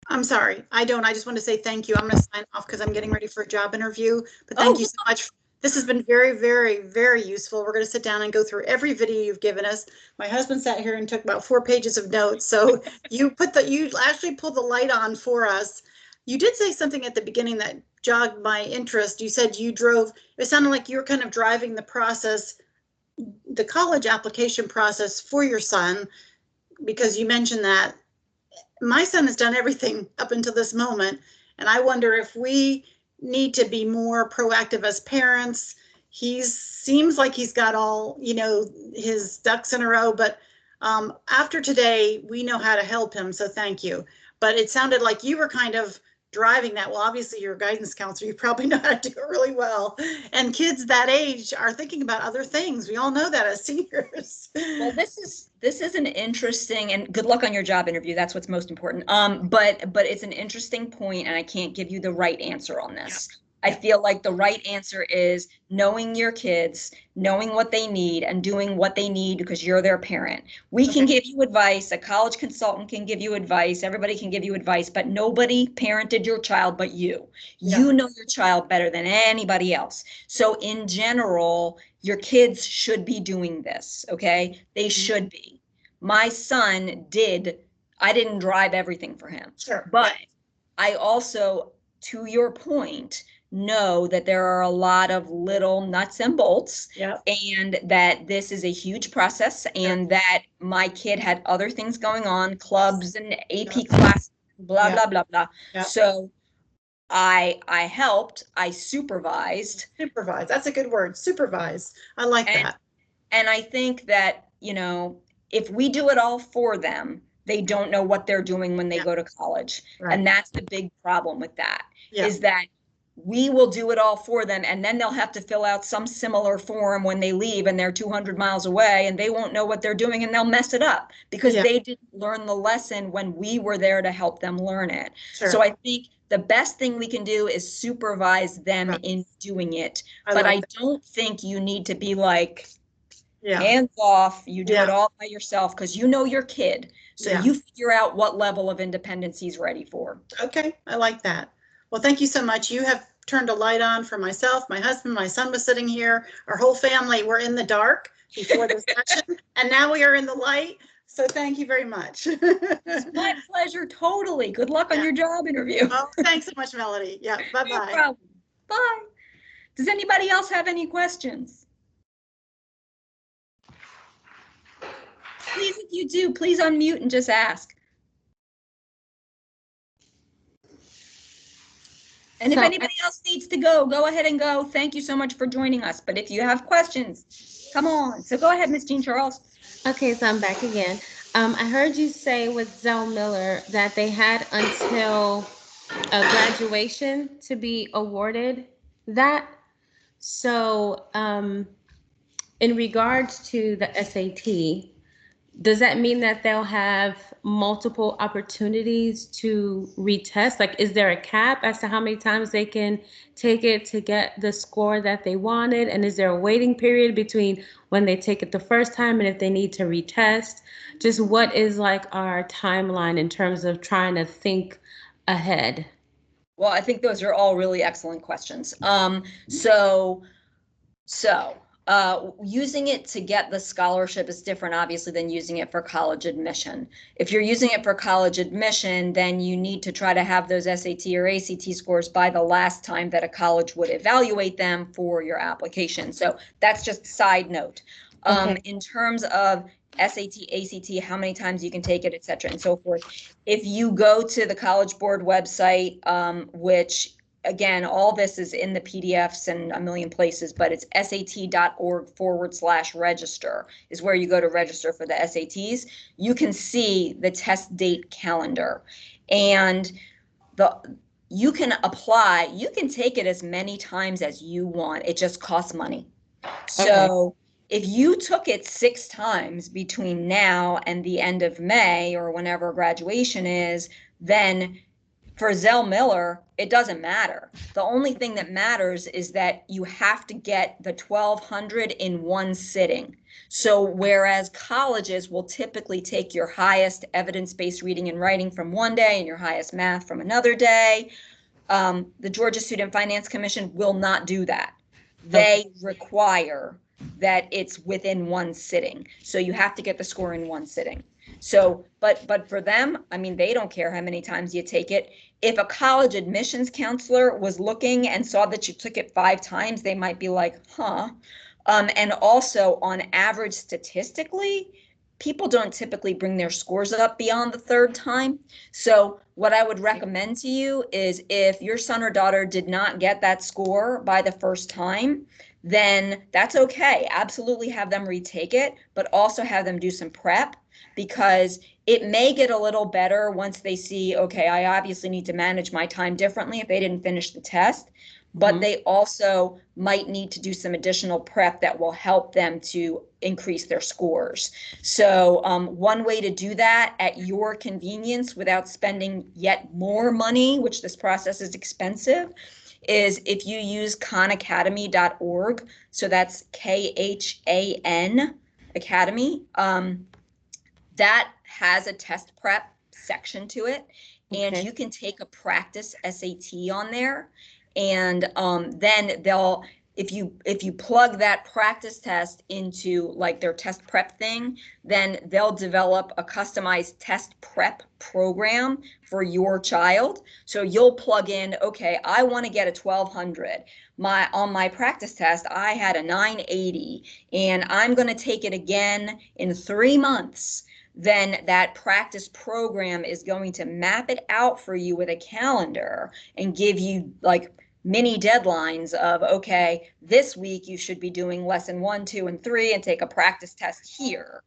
I'm sorry, I don't. I just want to say thank you. I'm going to sign off because I'm getting ready for a job interview. But thank you so much. This has been very, very, very useful. We're going to sit down and go through every video you've given us. My husband sat here and took about 4 pages of notes. So you actually pulled the light on for us. You did say something at the beginning that jogged my interest. You said it sounded like you were kind of driving the process, the college application process for your son, because you mentioned that my son has done everything up until this moment. And I wonder if we need to be more proactive as parents. He seems like he's got all, his ducks in a row, but after today, we know how to help him. So thank you. But it sounded like you were kind of driving that. Well, obviously you're a guidance counselor. You probably know how to do it really well. And kids that age are thinking about other things. We all know that as seniors. Well, this is an interesting, and good luck on your job interview. That's what's most important. But it's an interesting point, and I can't give you the right answer on this. I feel like the right answer is knowing your kids, knowing what they need and doing what they need because you're their parent. We can give you advice, a college consultant can give you advice, everybody can give you advice, but nobody parented your child but you. Yeah. You know your child better than anybody else. So in general, your kids should be doing this, okay? They should be. My son I didn't drive everything for him. Sure. But I also, to your point, know that there are a lot of little nuts and bolts Yeah. and that this is a huge process and that my kid had other things going on, clubs and AP classes, blah, Yeah. blah, blah, blah. Yeah. So I helped, I supervised. Supervise. That's a good word. Supervise. I like that. And I think that, you know, if we do it all for them, they don't know what they're doing when they go to college. Right. And that's the big problem with that, Yeah. is that we will do it all for them and then they'll have to fill out some similar form when they leave and they're 200 miles away and they won't know what they're doing and they'll mess it up because they didn't learn the lesson when we were there to help them learn it. Sure. So I think the best thing we can do is supervise them in doing it. But I don't think you need to be like, hands off, you do it all by yourself because you know your kid. So you figure out what level of independence he's ready for. Okay, I like that. Well, thank you so much. You have turned a light on for myself, my husband, my son was sitting here, our whole family were in the dark before this session, and now we are in the light. So thank you very much. It's my pleasure, totally. Good luck on your job interview. Oh, thanks so much, Melody. Yeah, bye-bye. No problem. Bye. Does anybody else have any questions? Please, if you do, please unmute and just ask. And if anybody else needs to go ahead and go. Thank you so much for joining us. But if you have questions, come on. So go ahead, Ms. Jean Charles. Okay, so I'm back again. I heard you say with Zell Miller that they had until graduation to be awarded that. So in regards to the SAT, does that mean that they'll have multiple opportunities to retest? Like, is there a cap as to how many times they can take it to get the score that they wanted? And is there a waiting period between when they take it the first time and if they need to retest? Just what is like our timeline in terms of trying to think ahead? Well, I think those are all really excellent questions. Using it to get the scholarship is different, obviously, than using it for college admission. If you're using it for college admission, then you need to try to have those SAT or ACT scores by the last time that a college would evaluate them for your application. So that's just a side note. In terms of SAT, ACT, how many times you can take it, et cetera, and so forth. If you go to the College Board website, which again, all this is in the PDFs and a million places, but it's sat.org/register is where you go to register for the SATs. You can see the test date calendar and you can apply, you can take it as many times as you want. It just costs money. So if you took it 6 times between now and the end of May or whenever graduation is, then for Zell Miller, it doesn't matter. The only thing that matters is that you have to get the 1,200 in one sitting. So whereas colleges will typically take your highest evidence-based reading and writing from one day and your highest math from another day, the Georgia Student Finance Commission will not do that. They require that it's within one sitting. So you have to get the score in one sitting. So, but for them, I mean, they don't care how many times you take it. If a college admissions counselor was looking and saw that you took it 5 times, they might be like, huh. And also on average, statistically, people don't typically bring their scores up beyond the 3rd time. So what I would recommend to you is if your son or daughter did not get that score by the 1st time, then that's okay. Absolutely have them retake it, but also have them do some prep, because it may get a little better once they see, okay, I obviously need to manage my time differently if they didn't finish the test, but they also might need to do some additional prep that will help them to increase their scores. So one way to do that at your convenience without spending yet more money, which this process is expensive, is if you use khanacademy.org, so that's KHAN Academy, that has a test prep section to it, and Okay. you can take a practice SAT on there, and then if you plug that practice test into like their test prep thing, then they'll develop a customized test prep program for your child. So you'll plug in, okay, I want to get a 1200. On my practice test, I had a 980, and I'm going to take it again in 3 months. Then that practice program is going to map it out for you with a calendar and give you like mini deadlines of, okay, this week you should be doing lesson 1, 2, and 3 and take a practice test here.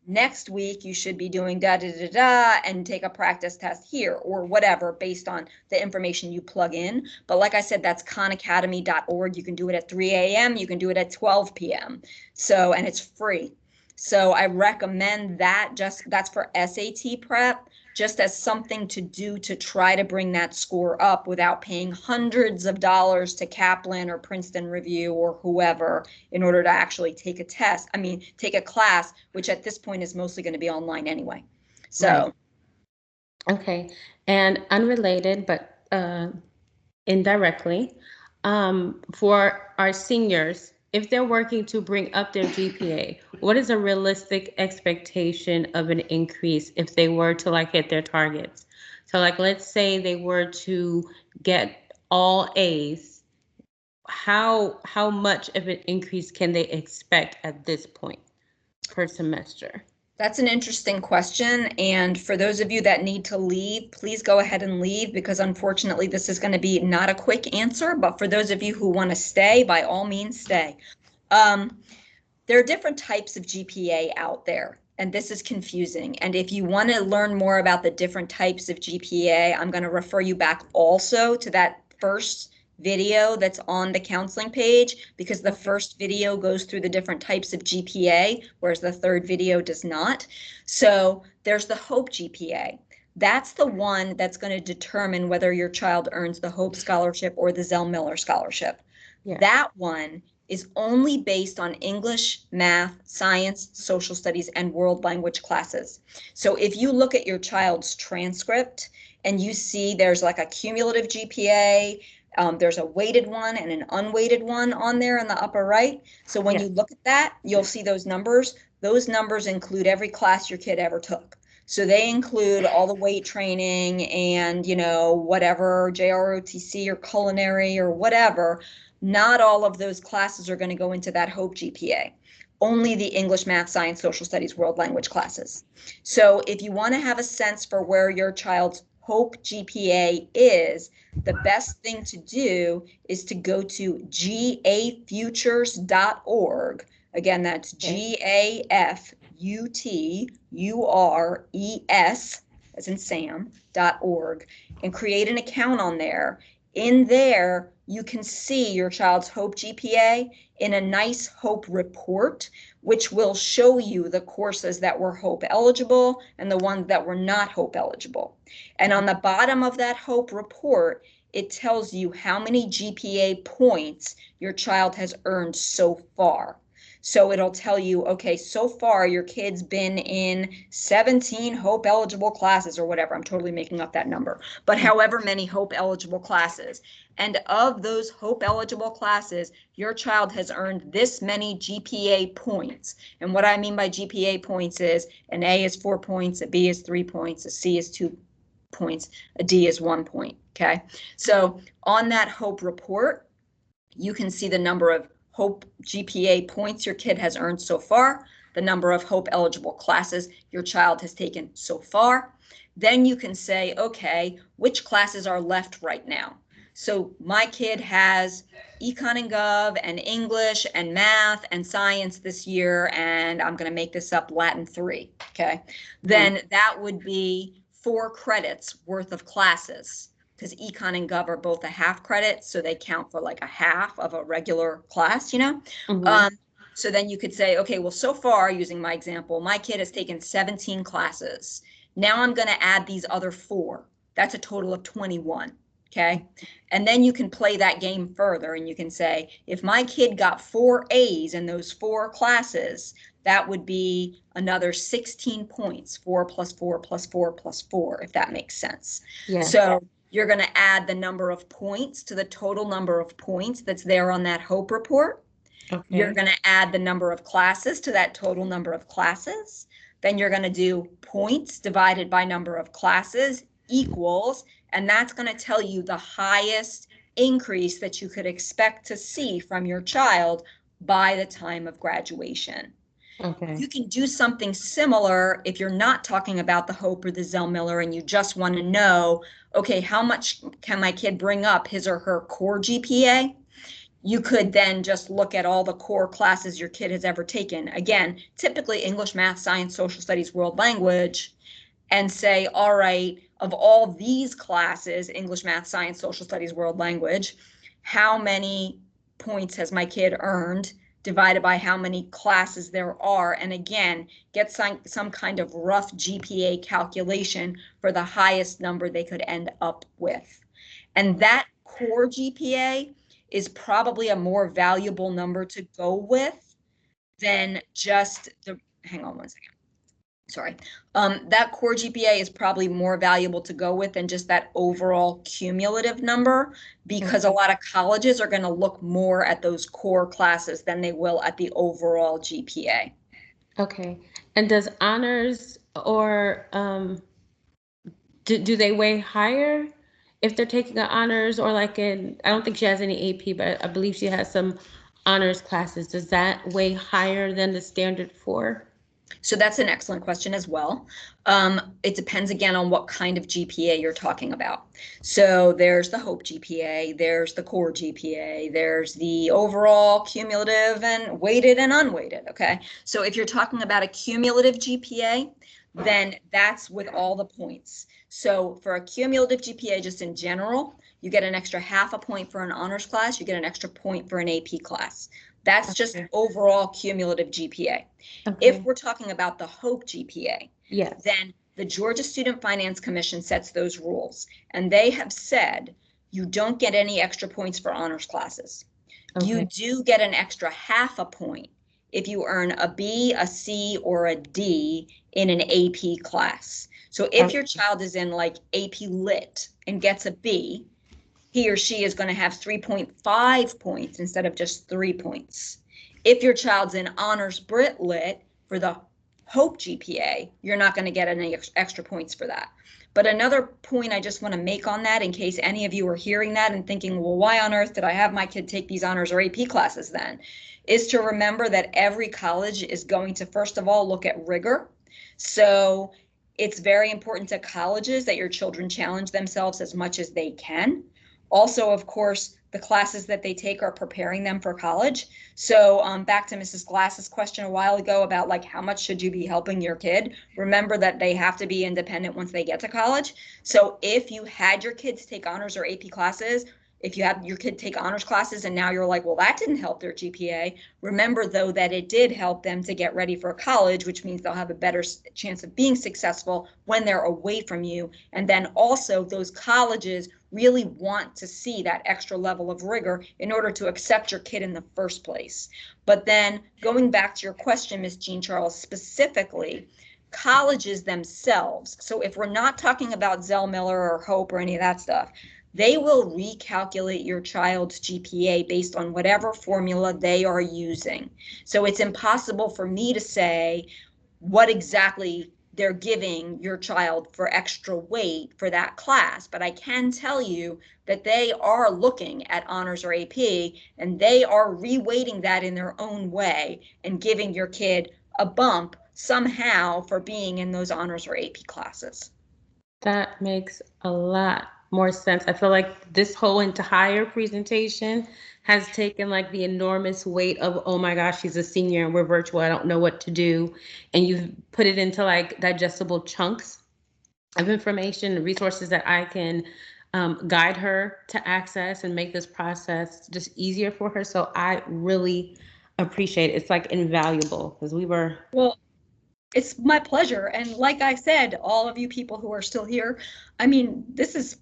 Next week you should be doing da da da da and take a practice test here, or whatever, based on the information you plug in. But like I said, that's khanacademy.org. You can do it at 3 a.m. You can do it at 12 p.m. So, and it's free. So I recommend that. That's for SAT prep, just as something to do to try to bring that score up without paying hundreds of dollars to Kaplan or Princeton Review or whoever in order to actually take a test. I mean, take a class, which at this point is mostly going to be online anyway. So. Right. Okay. And unrelated, but indirectly, for our seniors, if they're working to bring up their GPA, what is a realistic expectation of an increase if they were to like hit their targets? So like, let's say they were to get all A's, how much of an increase can they expect at this point per semester? That's an interesting question. And for those of you that need to leave, please go ahead and leave, because unfortunately this is going to be not a quick answer. But for those of you who want to stay, by all means, stay. There are different types of GPA out there, and this is confusing. And if you want to learn more about the different types of GPA, I'm going to refer you back also to that first video that's on the counseling page, because the first video goes through the different types of GPA, whereas the third video does not. So there's the HOPE GPA. That's the one that's going to determine whether your child earns the HOPE Scholarship or the Zell Miller Scholarship. Yeah. That one is only based on English, math, science, social studies, and world language classes. So if you look at your child's transcript and you see there's like a cumulative GPA, there's a weighted one and an unweighted one on there in the upper right. So when you look at that, you'll see those numbers. Those numbers include every class your kid ever took. So they include all the weight training and, you know, whatever, JROTC or culinary or whatever. Not all of those classes are going to go into that HOPE GPA. Only the English, math, science, social studies, world language classes. So if you want to have a sense for where your child's HOPE GPA is, the best thing to do is to go to gafutures.org. Again, that's GAFUTURES, as in Sam.org, and create an account on there. In there, you can see your child's HOPE GPA in a nice HOPE report, which will show you the courses that were HOPE eligible and the ones that were not HOPE eligible. And on the bottom of that HOPE report, it tells you how many GPA points your child has earned so far. So it'll tell you, okay, so far your kid's been in 17 HOPE eligible classes or whatever. I'm totally making up that number, but however many HOPE eligible classes. And of those HOPE eligible classes, your child has earned this many GPA points. And what I mean by GPA points is an A is 4 points, a B is 3 points, a C is 2 points, a D is 1 point. Okay. So on that HOPE report, you can see the number of HOPE GPA points your kid has earned so far, the number of HOPE eligible classes your child has taken so far. Then you can say, okay, which classes are left right now? So my kid has Econ and Gov and English and math and science this year, and I'm going to make this up, Latin 3. Okay. Then that would be 4 credits worth of classes, because Econ and Gov are both a half credit, so they count for like a half of a regular class, you know? So then you could say, okay, well, so far, using my example, my kid has taken 17 classes. Now I'm going to add these other 4. That's a total of 21. Okay. And then you can play that game further and you can say, if my kid got 4 A's in those 4 classes, that would be another 16 points, 4 plus 4 plus 4 plus 4, if that makes sense. Yeah. So you're going to add the number of points to the total number of points that's there on that HOPE report. Okay. You're going to add the number of classes to that total number of classes. Then you're going to do points divided by number of classes equals, and that's going to tell you the highest increase that you could expect to see from your child by the time of graduation. Okay. You can do something similar if you're not talking about the HOPE or the Zell-Miller and you just want to know, okay, how much can my kid bring up his or her core GPA? You could then just look at all the core classes your kid has ever taken. Again, typically English, math, science, social studies, world language, and say, all right, of all these classes, English, math, science, social studies, world language, how many points has my kid earned divided by how many classes there are? And again, get some kind of rough GPA calculation for the highest number they could end up with. And that core GPA is probably a more valuable number to go with than just the, hang on one second. Sorry. That core GPA is probably more valuable to go with than just that overall cumulative number, because a lot of colleges are going to look more at those core classes than they will at the overall GPA. Okay. And does honors or do they weigh higher if they're taking an honors, or like in, I don't think she has any AP, but I believe she has some honors classes. Does that weigh higher than the standard 4? So that's an excellent question as well. It depends again on what kind of GPA you're talking about. So there's the HOPE GPA, there's the core GPA, there's the overall cumulative and weighted and unweighted. Okay. So if you're talking about a cumulative GPA, then that's with all the points. So for a cumulative GPA, just in general, you get an extra half a point for an honors class, you get an extra point for an AP class. That's just overall cumulative GPA. Okay. If we're talking about the HOPE GPA, yes, then the Georgia Student Finance Commission sets those rules. And they have said you don't get any extra points for honors classes. Okay. You do get an extra half a point if you earn a B, a C, or a D in an AP class. So if your child is in like AP Lit and gets a B, he or she is going to have 3.5 points instead of just 3 points. If your child's in Honors Brit Lit for the HOPE GPA, you're not going to get any extra points for that. But another point I just want to make on that, in case any of you are hearing that and thinking, well, why on earth did I have my kid take these honors or AP classes then? Is to remember that every college is going to, first of all, look at rigor. So it's very important to colleges that your children challenge themselves as much as they can. Also, of course, the classes that they take are preparing them for college. So back to Mrs. Glass's question a while ago about like, how much should you be helping your kid? Remember that they have to be independent once they get to college. So if you had your kids take honors or AP classes, if you have your kid take honors classes and now you're like, well, that didn't help their GPA. Remember, though, that it did help them to get ready for college, which means they'll have a better chance of being successful when they're away from you. And then also those colleges really want to see that extra level of rigor in order to accept your kid in the first place. But then going back to your question, Ms. Jean Charles, specifically, colleges themselves. So if we're not talking about Zell-Miller or HOPE or any of that stuff, they will recalculate your child's GPA based on whatever formula they are using. So it's impossible for me to say what exactly they're giving your child for extra weight for that class, but I can tell you that they are looking at honors or AP and they are reweighting that in their own way and giving your kid a bump somehow for being in those honors or AP classes. That makes a lot more sense. I feel like this whole entire presentation has taken like the enormous weight of, oh my gosh, she's a senior and we're virtual, I don't know what to do. And you've put it into like digestible chunks of information, resources that I can guide her to access and make this process just easier for her. So I really appreciate it. It's like invaluable because we were. Well, it's my pleasure. And like I said, all of you people who are still here, I mean, this is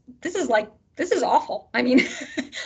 this is awful. I mean,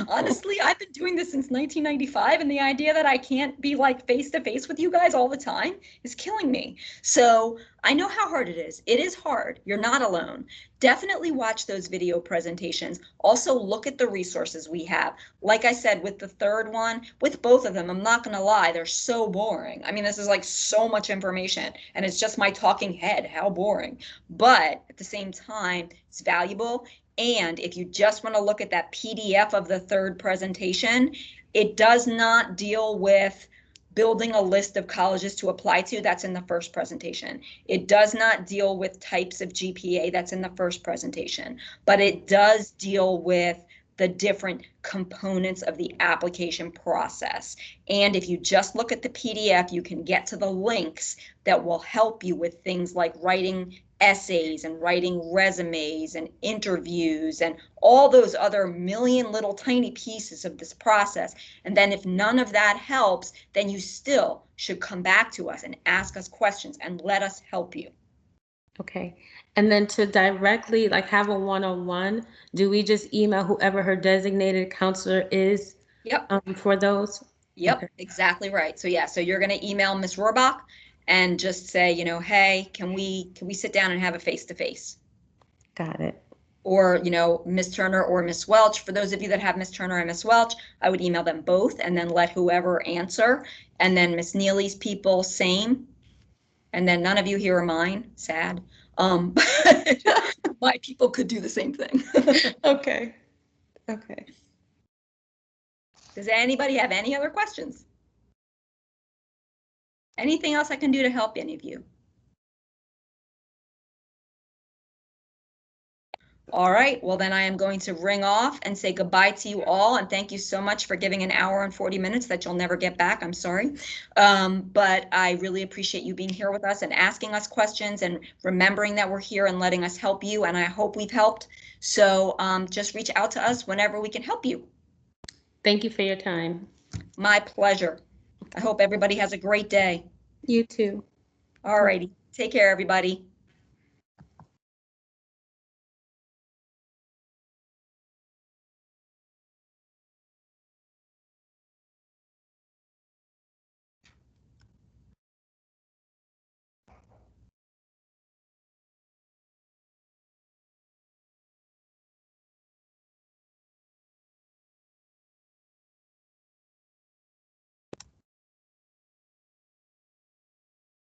honestly, I've been doing this since 1995, and the idea that I can't be like face to face with you guys all the time is killing me. So I know how hard it is. It is hard. You're not alone. Definitely watch those video presentations. Also look at the resources we have. Like I said, with the third one, with both of them, I'm not going to lie, they're so boring. I mean, this is like so much information, and it's just my talking head. How boring. But at the same time, it's valuable. And if you just want to look at that PDF of the third presentation, it does not deal with building a list of colleges to apply to. That's in the first presentation. It does not deal with types of GPA. That's in the first presentation. But it does deal with the different components of the application process. And if you just look at the PDF, you can get to the links that will help you with things like writing essays and writing resumes and interviews and all those other million little tiny pieces of this process. And then if none of that helps, then you still should come back to us and ask us questions and let us help you. Okay. And then to directly like have a one-on-one, do we just email whoever her designated counselor is? Yep. For those? Yep, Okay. exactly right. So yeah, so you're going to email Ms. Rohrbach and just say, you know, hey, can we sit down and have a face-to-face? Got it. Or, you know, Ms. Turner or Ms. Welch. For those of you that have Ms. Turner and Ms. Welch, I would email them both and then let whoever answer. And then Ms. Neely's people, same. And then none of you here are mine, sad. But my people could do the same thing. Okay. Okay. Does anybody have any other questions? Anything else I can do to help any of you? All right, well then I am going to ring off and say goodbye to you all, and thank you so much for giving an hour and 40 minutes that you'll never get back. I'm sorry. But I really appreciate you being here with us and asking us questions and remembering that we're here and letting us help you, and I hope we've helped. So just reach out to us whenever we can help you. Thank you for your time. My pleasure. I hope everybody has a great day. You too. All righty. Take care, everybody.